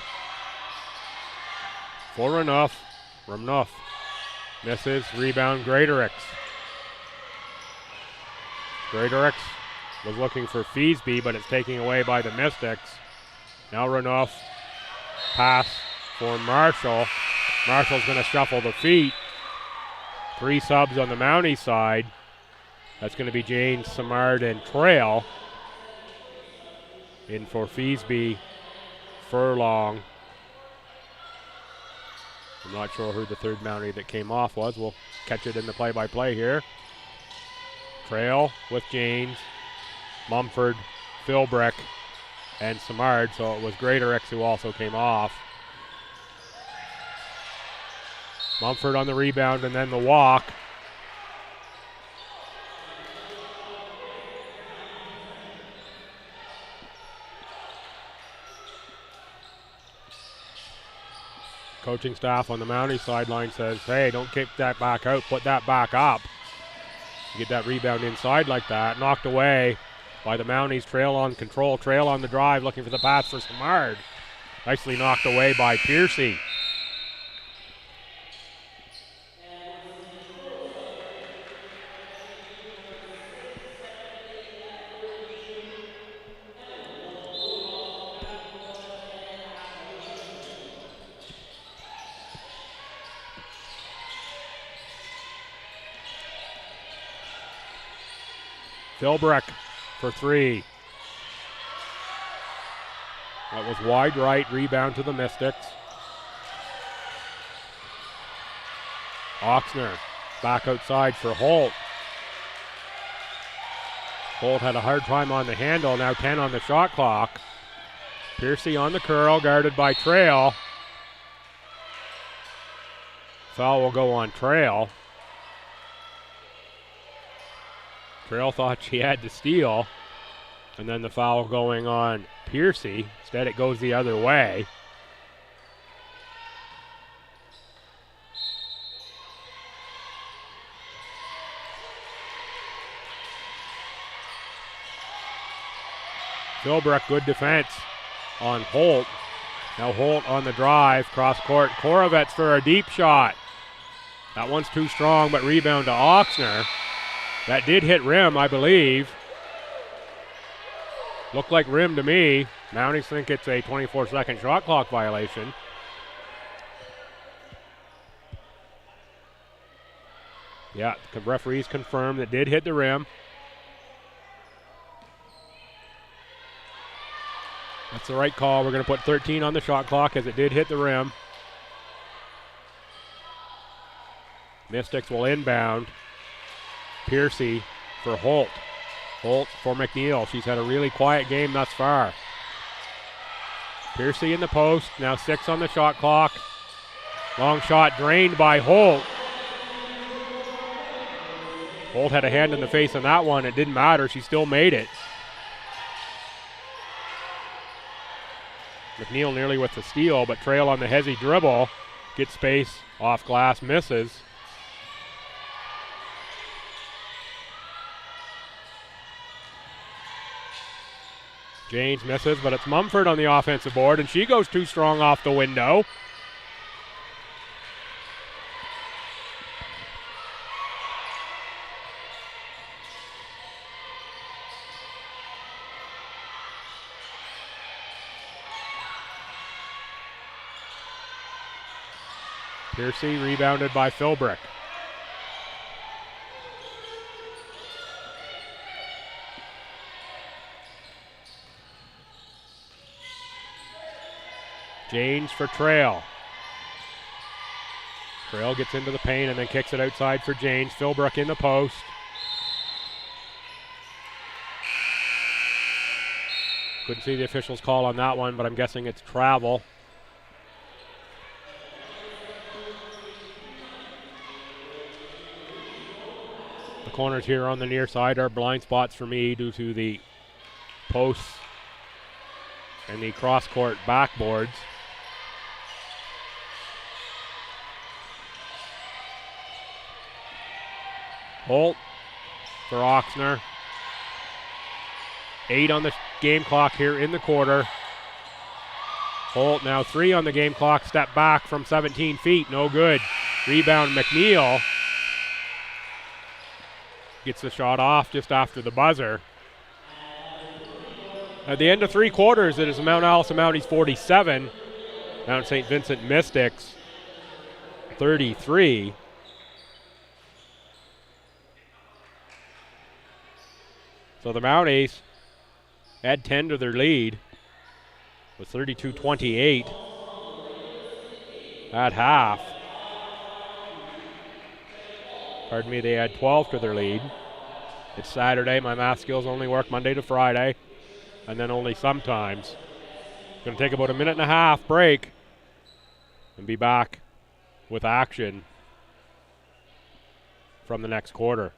For Runoff. Misses. Rebound Greatorex. Greatorex was looking for Feesby, but it's taken away by the Mystics. Now Runoff. Pass for Marshall. Marshall's going to shuffle the feet. 3 subs on the Mountie side. That's going to be Jane, Samard, and Trail. In for Feesby, Furlong. I'm not sure who the third Mountie that came off was. We'll catch it in the play-by-play here. Trail with Janes, Mumford, Philbrick, and Samard. So it was Greatorex who also came off. Mumford on the rebound and then the walk. Coaching staff on the Mountie sideline says, hey, don't kick that back out, put that back up. You get that rebound inside like that. Knocked away by the Mounties. Trail on control, Trail on the drive, looking for the pass for Samard. Nicely knocked away by Piercy. Philbrick for 3. That was wide right, rebound to the Mystics. Oxner back outside for Holt. Holt had a hard time on the handle, now 10 on the shot clock. Piercy on the curl, guarded by Trail. Foul will go on Trail. Trail thought she had to steal, and then the foul going on Piercy. Instead, it goes the other way. Philbrick, good defense on Holt. Now Holt on the drive, cross court. Korovets for a deep shot. That one's too strong, but rebound to Oxner. That did hit rim, I believe. Looked like rim to me. Mounties think it's a 24-second shot clock violation. Yeah, the referees confirmed that did hit the rim. That's the right call. We're going to put 13 on the shot clock as it did hit the rim. Mystics will inbound. Piercy for Holt. Holt for McNeil. She's had a really quiet game thus far. Piercy in the post. Now 6 on the shot clock. Long shot drained by Holt. Holt had a hand in the face on that one. It didn't matter. She still made it. McNeil nearly with the steal, but Trail on the hezzy dribble. Gets space off glass, misses. James misses, but it's Mumford on the offensive board, and she goes too strong off the window. Piercy rebounded by Philbrick. James for Trail. Trail gets into the paint and then kicks it outside for James. Philbrook in the post. Couldn't see the official's call on that one, but I'm guessing it's travel. The corners here on the near side are blind spots for me due to the posts and the cross-court backboards. Holt for Oxner. 8 on the game clock here in the quarter. Holt now 3 on the game clock. Step back from 17 feet. No good. Rebound McNeil. Gets the shot off just after the buzzer. At the end of 3 quarters, it is Mount Allison Mounties 47. Mount St. Vincent Mystics 33. So the Mounties add 10 to their lead with 32-28 at half. Pardon me, they add 12 to their lead. It's Saturday. My math skills only work Monday to Friday, and then only sometimes. Going to take about a minute and a half break and be back with action from the next quarter.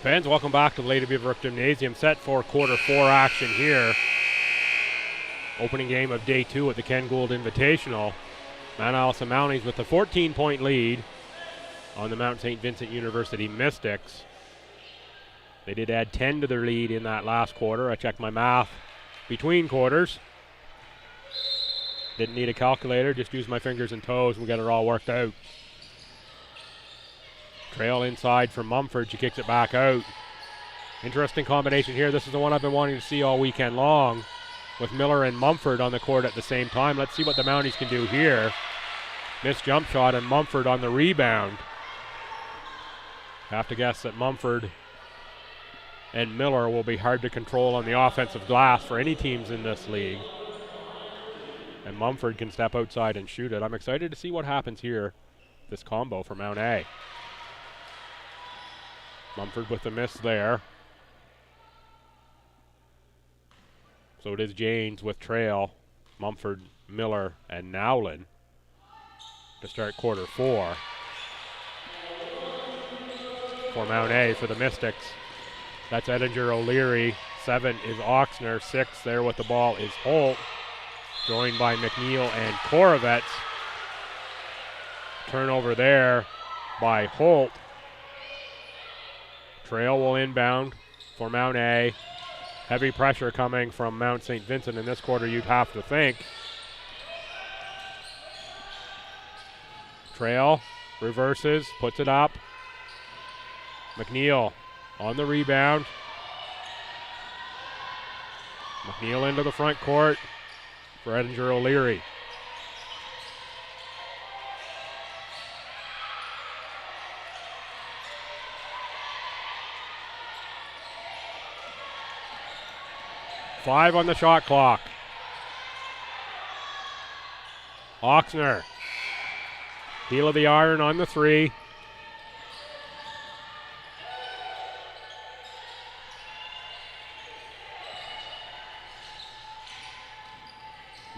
Fans, welcome back to the Lady Beaverbrook Gymnasium. Set for quarter 4 action here. Opening game of day 2 at the Ken Gould Invitational. Mount Allison Mounties with a 14-point lead on the Mount St. Vincent University Mystics. They did add 10 to their lead in that last quarter. I checked my math between quarters. Didn't need a calculator, just used my fingers and toes and we got it all worked out. Trail inside from Mumford. She kicks it back out. Interesting combination here. This is the one I've been wanting to see all weekend long with Miller and Mumford on the court at the same time. Let's see what the Mounties can do here. Missed jump shot and Mumford on the rebound. Have to guess that Mumford and Miller will be hard to control on the offensive glass for any teams in this league. And Mumford can step outside and shoot it. I'm excited to see what happens here, this combo for Mount A. Mumford with the miss there. So it is Janes with Trail, Mumford, Miller, and Nowlin to start quarter 4. For Mount A, for the Mystics, that's Edinger O'Leary. 7 is Oxner. 6 there with the ball is Holt, joined by McNeil and Korovets. Turnover there by Holt. Trail will inbound for Mount A. Heavy pressure coming from Mount St. Vincent in this quarter, you'd have to think. Trail reverses, puts it up. McNeil on the rebound. McNeil into the front court for Edinger O'Leary. Five on the shot clock. Oxner. Heel of the iron on the 3.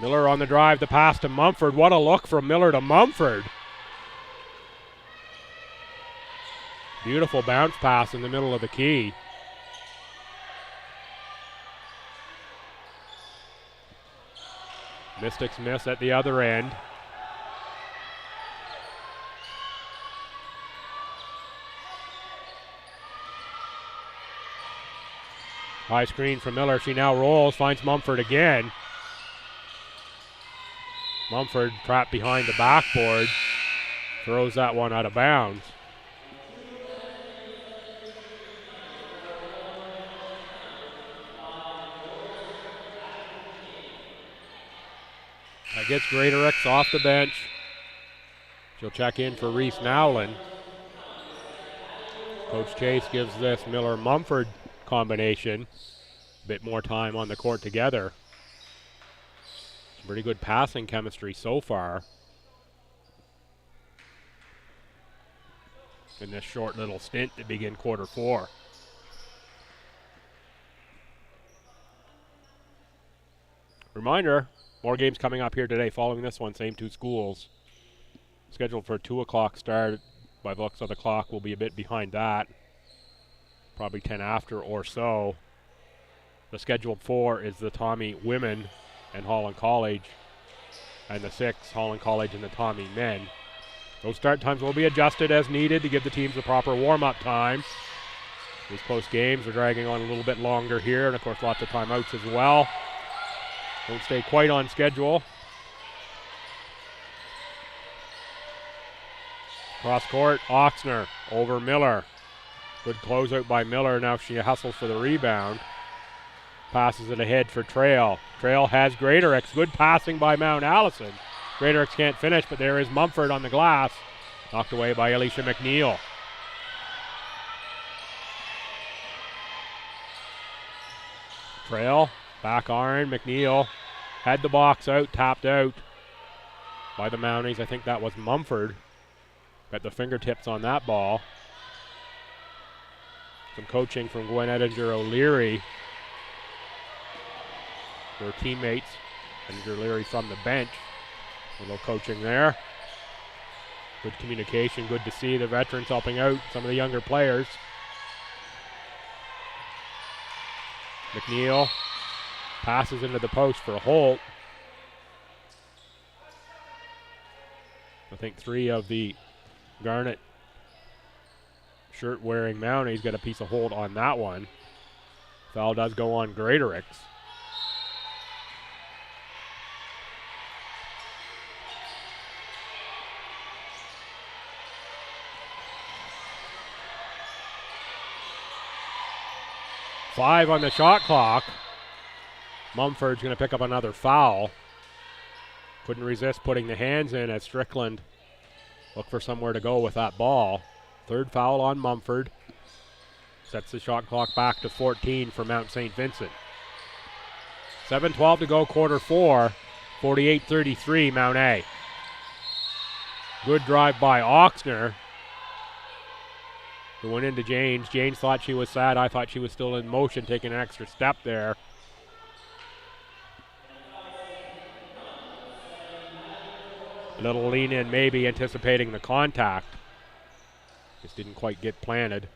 Miller on the drive, the pass to Mumford. What a look from Miller to Mumford. Beautiful bounce pass in the middle of the key. Mystics miss at the other end. High screen from Miller. She now rolls, finds Mumford again. Mumford trapped behind the backboard. Throws that one out of bounds. That gets Greatorex off the bench. She'll check in for Reese Nowlin. Coach Chase gives this Miller-Mumford combination a bit more time on the court together. Some pretty good passing chemistry so far in this short little stint to begin quarter 4. Reminder, more games coming up here today following this one, same 2 schools. Scheduled for a 2 o'clock start. By the looks of the clock, we'll be a bit behind that. Probably 10 after or so. The scheduled 4 is the Tommy women and Holland College. And the 6, Holland College and the Tommy men. Those start times will be adjusted as needed to give the teams the proper warm-up time. These close games are dragging on a little bit longer here, and of course lots of timeouts as well. Don't stay quite on schedule. Cross court, Oxner over Miller. Good closeout by Miller. Now she hustles for the rebound. Passes it ahead for Trail. Trail has Greatorex. Good passing by Mount Allison. Greatorex can't finish, but there is Mumford on the glass. Knocked away by Alicia McNeil. Trail, back iron, McNeil. Had the box out, tapped out by the Mounties. I think that was Mumford. Got the fingertips on that ball. Some coaching from Gwen Edinger O'Leary. Her teammates. Edinger O'Leary from the bench. A little coaching there. Good communication. Good to see the veterans helping out some of the younger players. McNeil passes into the post for Holt. I think 3 of the Garnet shirt-wearing Mounties got a piece of hold on that one. Foul does go on Greatorex. Five on the shot clock. Mumford's going to pick up another foul. Couldn't resist putting the hands in as Strickland looked for somewhere to go with that ball. 3rd foul on Mumford. Sets the shot clock back to 14 for Mount St. Vincent. 7:12 to go, quarter 4. 48-33 Mount A. Good drive by Oxner. Who went into Janes. Janes thought she was sad. I thought she was still in motion, taking an extra step there. A little lean in, maybe anticipating the contact. Just didn't quite get planted.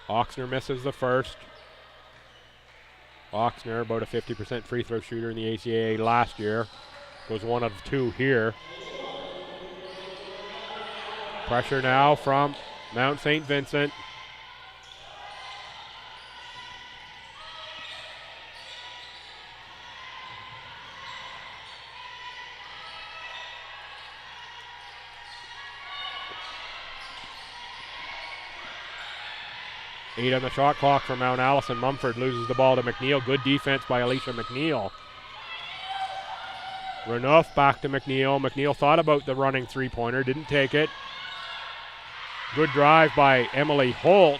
Oxner misses the first. Oxner, about a 50% free throw shooter in the ACAA last year. Was 1 of 2 here. Pressure now from Mount St. Vincent. Eight on the shot clock for Mount Allison. Mumford loses the ball to McNeil. Good defense by Alicia McNeil. Renouf back to McNeil. McNeil thought about the running three-pointer, didn't take it. Good drive by Emily Holt.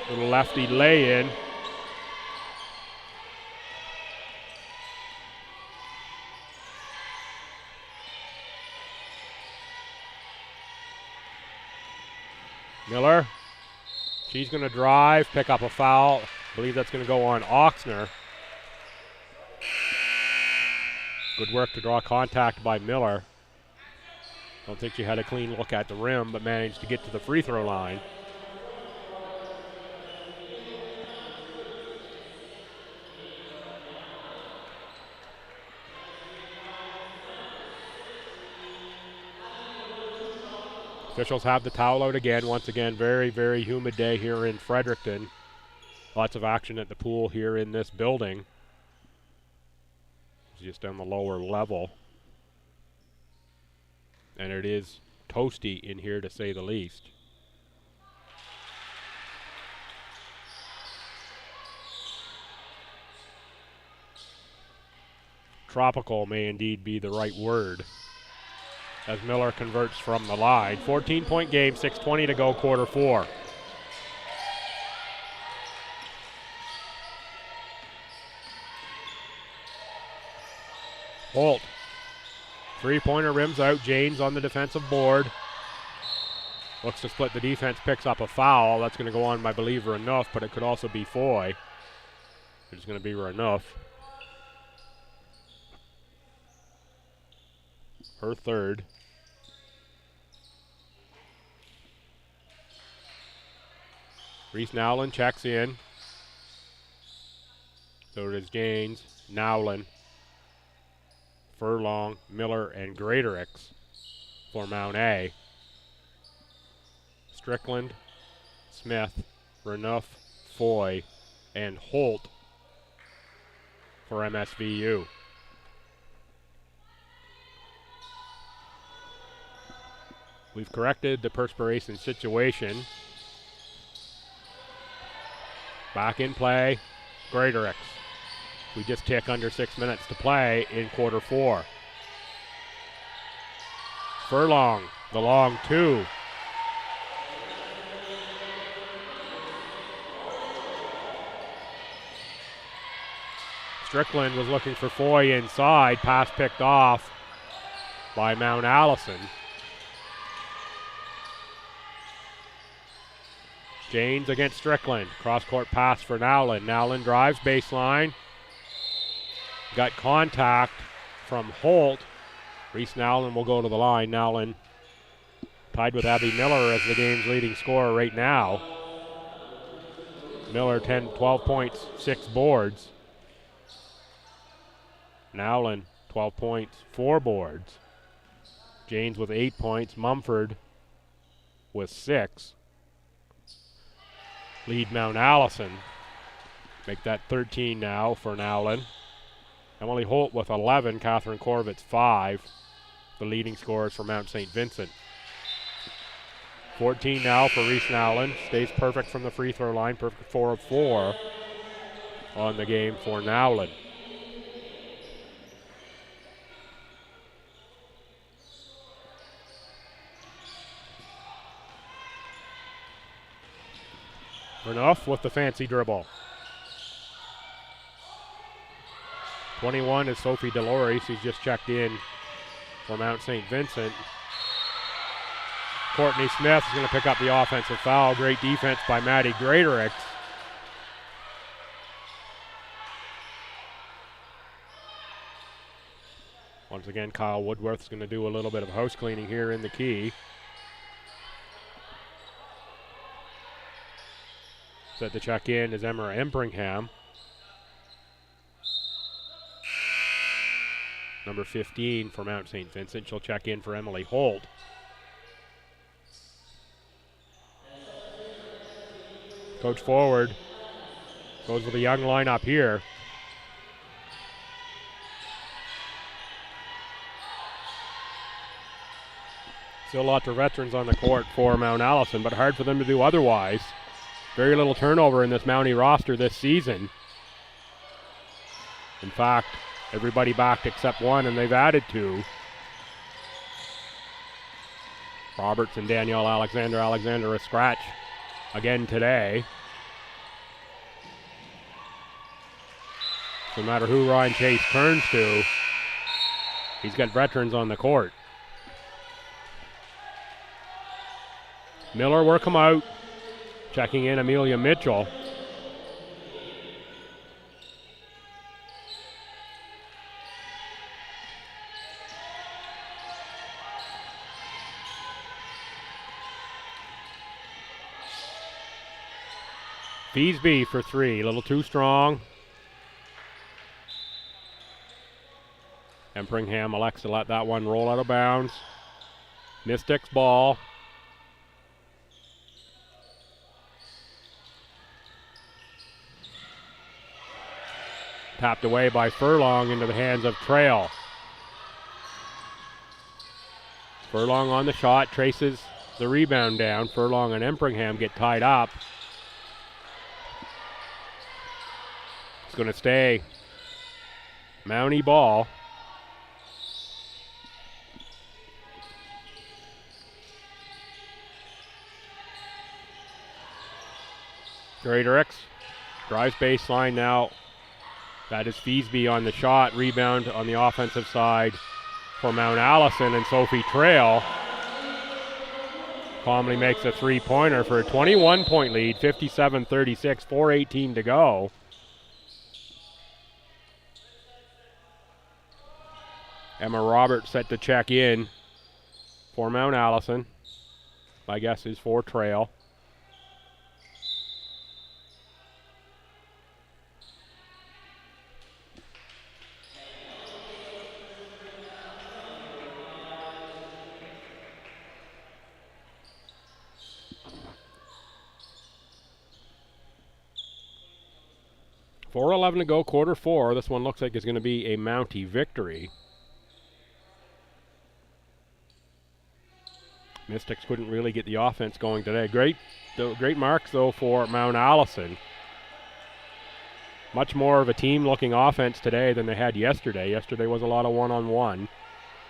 Little lefty lay-in. Miller, she's going to drive, pick up a foul. I believe that's going to go on Oxner. Good work to draw contact by Miller. Don't think she had a clean look at the rim, but managed to get to the free throw line. Officials have the towel out again. Once again, very, very humid day here in Fredericton. Lots of action at the pool here in this building. It's just on the lower level. And it is toasty in here, to say the least. Tropical may indeed be the right word, as Miller converts from the line. 14-point game, 6:20 to go, quarter four. Holt. Three-pointer rims out. Janes on the defensive board. Looks to split the defense, picks up a foul. That's going to go on, I believe, Renouf, but it could also be Foy. It's going to be Renouf. Her third. Reese Nowlin checks in. So does Janes, Nowlin, Furlong, Miller, and Greaterix for Mount A. Strickland, Smith, Renouf, Foy, and Holt for MSVU. We've corrected the perspiration situation. Back in play, Greaterix. We just tick under 6 minutes to play in quarter four. Furlong, the long two. Strickland was looking for Foy inside. Pass picked off by Mount Allison. Janes against Strickland. Cross-court pass for Nowlin. Nowlin drives baseline. Got contact from Holt. Reese Nowlin will go to the line. Nowlin tied with Abby Miller as the game's leading scorer right now. Miller 12 points, 6 boards. Nowlin 12 points, 4 boards. Janes with 8 points. Mumford with 6. Lead Mount Allison. Make that 13 now for Nowlin. Emily Holt with 11. Catherine Korvitz 5. The leading scorers for Mount St. Vincent. 14 now for Reese Nowlin. Stays perfect from the free throw line. Perfect 4 of 4 on the game for Nowlin. Renouf with the fancy dribble. 21 is Sophie Delores, who's just checked in for Mount St. Vincent. Courtney Smith is going to pick up the offensive foul. Great defense by Maddie Greaterix. Once again, Kyle Woodworth is going to do a little bit of house cleaning here in the key. Set to check in is Emma Embringham. Number 15 for Mount St. Vincent. She'll check in for Emily Holt. Coach forward. Goes with a young lineup here. Still lots of veterans on the court for Mount Allison, but hard for them to do otherwise. Very little turnover in this Mountie roster this season. In fact, everybody backed except one, and they've added 2. Roberts and Danielle Alexander. Alexander a scratch again today. No matter who Ryan Chase turns to, he's got veterans on the court. Miller work him out. Checking in Amelia Mitchell. Feesby for three, a little too strong. Empringham elects to let that one roll out of bounds. Mystics ball. Tapped away by Furlong into the hands of Trail. Furlong on the shot, traces the rebound down. Furlong and Empringham get tied up. It's going to stay Mountie ball. Greaterix drives baseline now. That is Feesby on the shot. Rebound on the offensive side for Mount Allison, and Sophie Trail calmly makes a three-pointer for a 21-point lead, 57-36, 4:18 to go. Emma Roberts set to check in for Mount Allison. My guess is for Trail. .4:11 to go, quarter four. This one looks like it's going to be a Mountie victory. Mystics couldn't really get the offense going today. Great marks, though, for Mount Allison. Much more of a team-looking offense today than they had yesterday. Yesterday was a lot of one-on-one.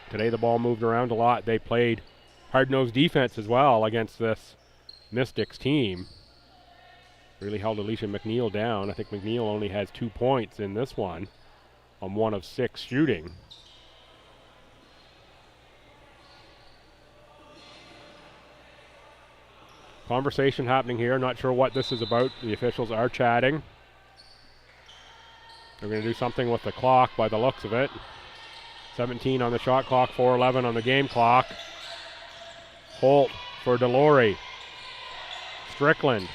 Today the ball moved around a lot. They played hard-nosed defense as well against this Mystics team. Really held Alicia McNeil down. I think McNeil only has 2 points in this one on 1 of 6 shooting. Conversation happening here. Not sure what this is about. The officials are chatting. They're going to do something with the clock by the looks of it. 17 on the shot clock, 4:11 on the game clock. Holt for Delory. Strickland.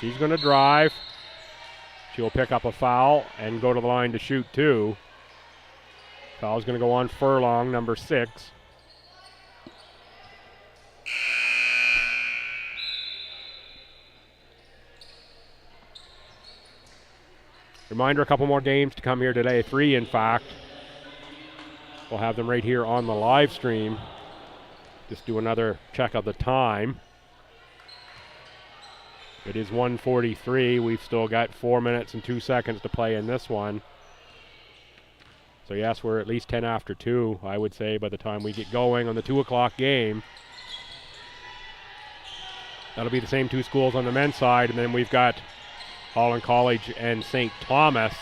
She's going to drive. She'll pick up a foul and go to the line to shoot two. Foul's going to go on Furlong, number 6. Reminder, a couple more games to come here today. 3, in fact. We'll have them right here on the live stream. Just do another check of the time. It is 1:43. We've still got 4 minutes and 2 seconds to play in this one. So yes, we're at least 10 after 2, I would say, by the time we get going on the 2 o'clock game. That'll be the same 2 schools on the men's side, and then we've got Holland College and St. Thomas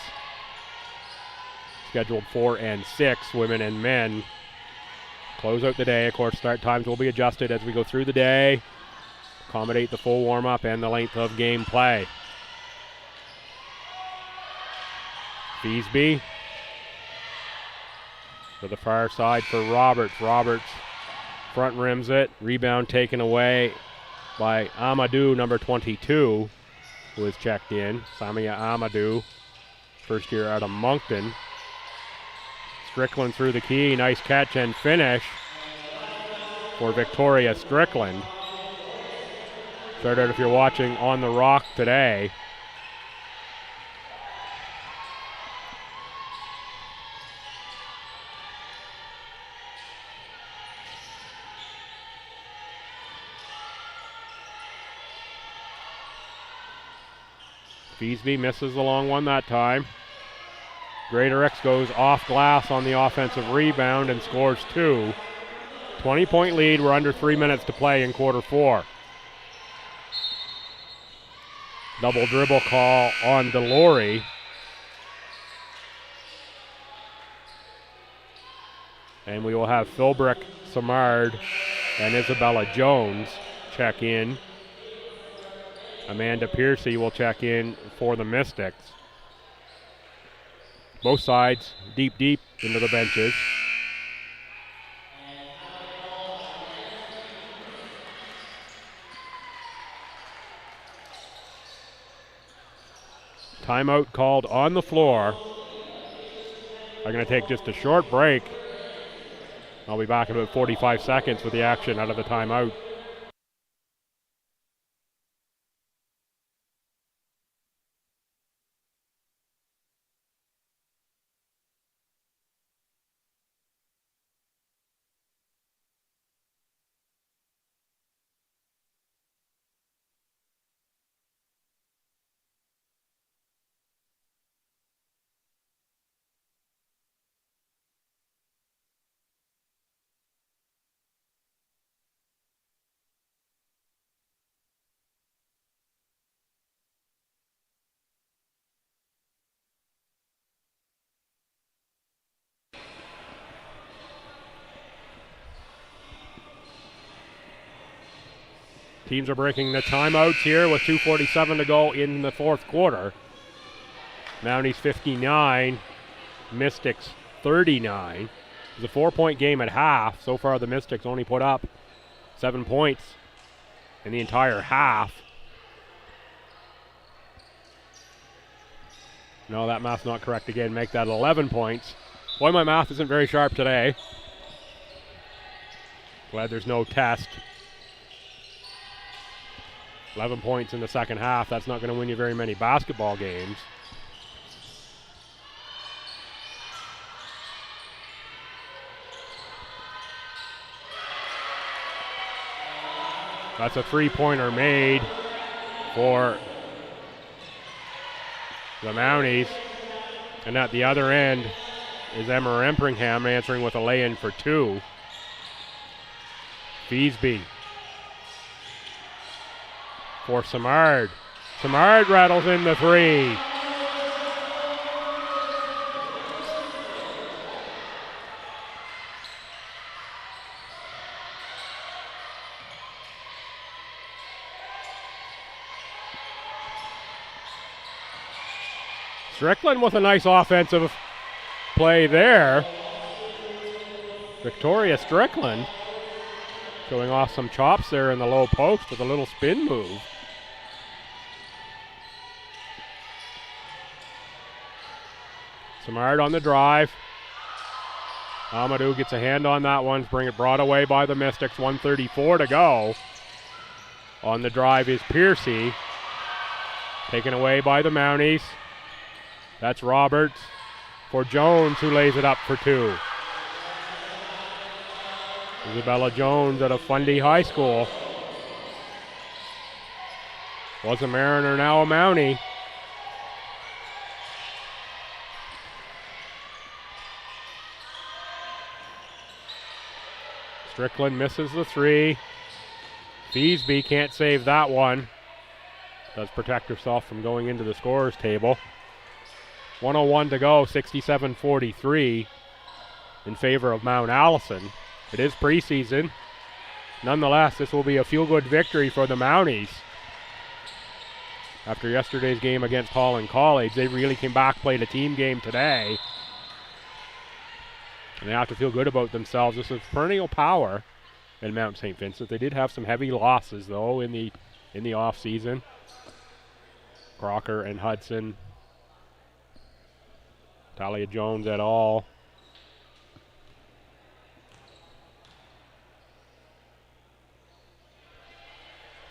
scheduled 4 and 6, women and men. Close out the day. Of course, start times will be adjusted as we go through the day. Accommodate the full warm-up and the length of game play. Feesby to the far side for Roberts. Roberts front rims it. Rebound taken away by Amadou, number 22, who is checked in. Samia Amadou, first year out of Moncton. Strickland through the key. Nice catch and finish for Victoria Strickland. Start out if you're watching on the Rock today. Feesby misses the long one that time. Greaterix goes off glass on the offensive rebound and scores 2. 20-point lead. We're under 3 minutes to play in quarter 4. Double dribble call on Delory. And we will have Philbrick, Samard, and Isabella Jones check in. Amanda Piercy will check in for the Mystics. Both sides deep into the benches. Timeout called on the floor. I'm going to take just a short break. I'll be back in about 45 seconds with the action out of the timeout. Teams are breaking the timeouts here with 2:47 to go in the fourth quarter. Mounties 59, Mystics 39. It's a 4-point game at half. So far the Mystics only put up 7 points in the entire half. No, that math's not correct again. Make that 11 points. Boy, my math isn't very sharp today. Glad there's no test. 11 points in the second half. That's not going to win you very many basketball games. That's a three-pointer made for the Mounties. And at the other end is Emma Empringham answering with a lay-in for two. Feesby for Simard. Simard rattles in the three. Strickland with a nice offensive play there. Victoria Strickland showing off some chops there in the low post with a little spin move. Simard on the drive. Amadou gets a hand on that one, bring it brought away by the Mystics, 1:34 to go. On the drive is Piercy, taken away by the Mounties. That's Roberts for Jones, who lays it up for two. Isabella Jones out of Fundy High School. Was a Mariner, now a Mountie. Strickland misses the three. Feesby can't save that one. Does protect herself from going into the scorer's table. 1:01 to go, 67-43 in favor of Mount Allison. It is preseason. Nonetheless, this will be a feel-good victory for the Mounties. After yesterday's game against Holland College, they really came back, played a team game today. And they have to feel good about themselves. This is perennial power in Mount St. Vincent. They did have some heavy losses, though, in the off-season. Crocker and Hudson. Talia Jones et al.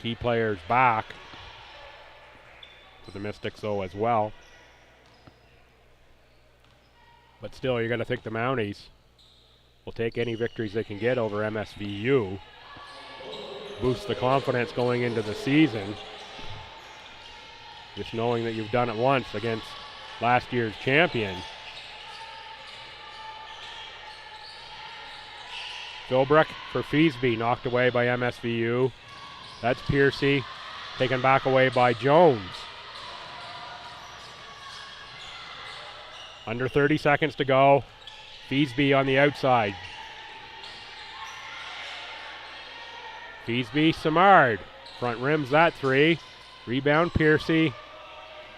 Key players back for the Mystics, though, as well. But still, you're going to think the Mounties will take any victories they can get over MSVU. Boost the confidence going into the season. Just knowing that you've done it once against last year's champion. Philbrick for Feesby, knocked away by MSVU. That's Piercy, taken back away by Jones. Under 30 seconds to go. Feesby on the outside. Peasby, Simard. Front rims that three. Rebound, Piercy.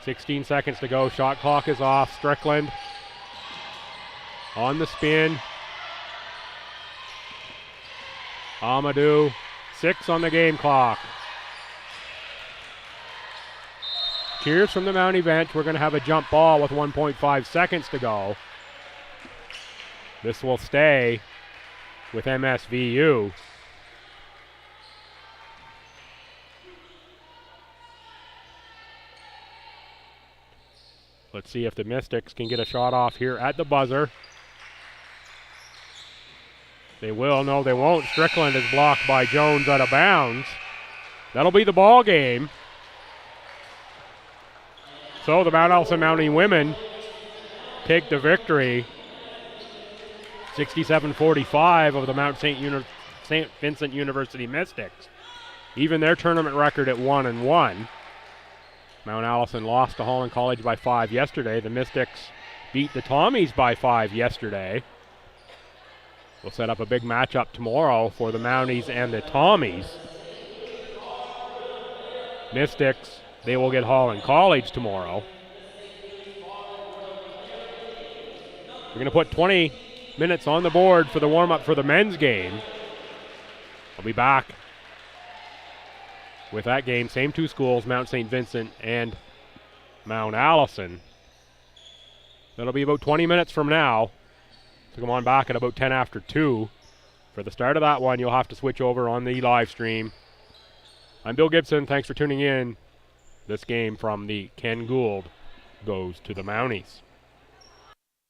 16 seconds to go. Shot clock is off. Strickland on the spin. Amadou, 6 on the game clock. Cheers from the Mountie bench. We're going to have a jump ball with 1.5 seconds to go. This will stay with MSVU. Let's see if the Mystics can get a shot off here at the buzzer. They will. No, they won't. Strickland is blocked by Jones out of bounds. That'll be the ball game. So the Mount Allison Mountie women take the victory. 67-45 of the Mount St. Vincent University Mystics. Even their tournament record at 1-1. Mount Allison lost to Holland College by 5 yesterday. The Mystics beat the Tommies by 5 yesterday. We'll set up a big matchup tomorrow for the Mounties and the Tommies. Mystics, they will get Holland College tomorrow. We're going to put 20 minutes on the board for the warm-up for the men's game. I'll be back with that game. Same two schools, Mount St. Vincent and Mount Allison. That'll be about 20 minutes from now. So come on back at about 10 after 2. For the start of that one, you'll have to switch over on the live stream. I'm Bill Gibson. Thanks for tuning in. This game from the Ken Gould goes to the Mounties.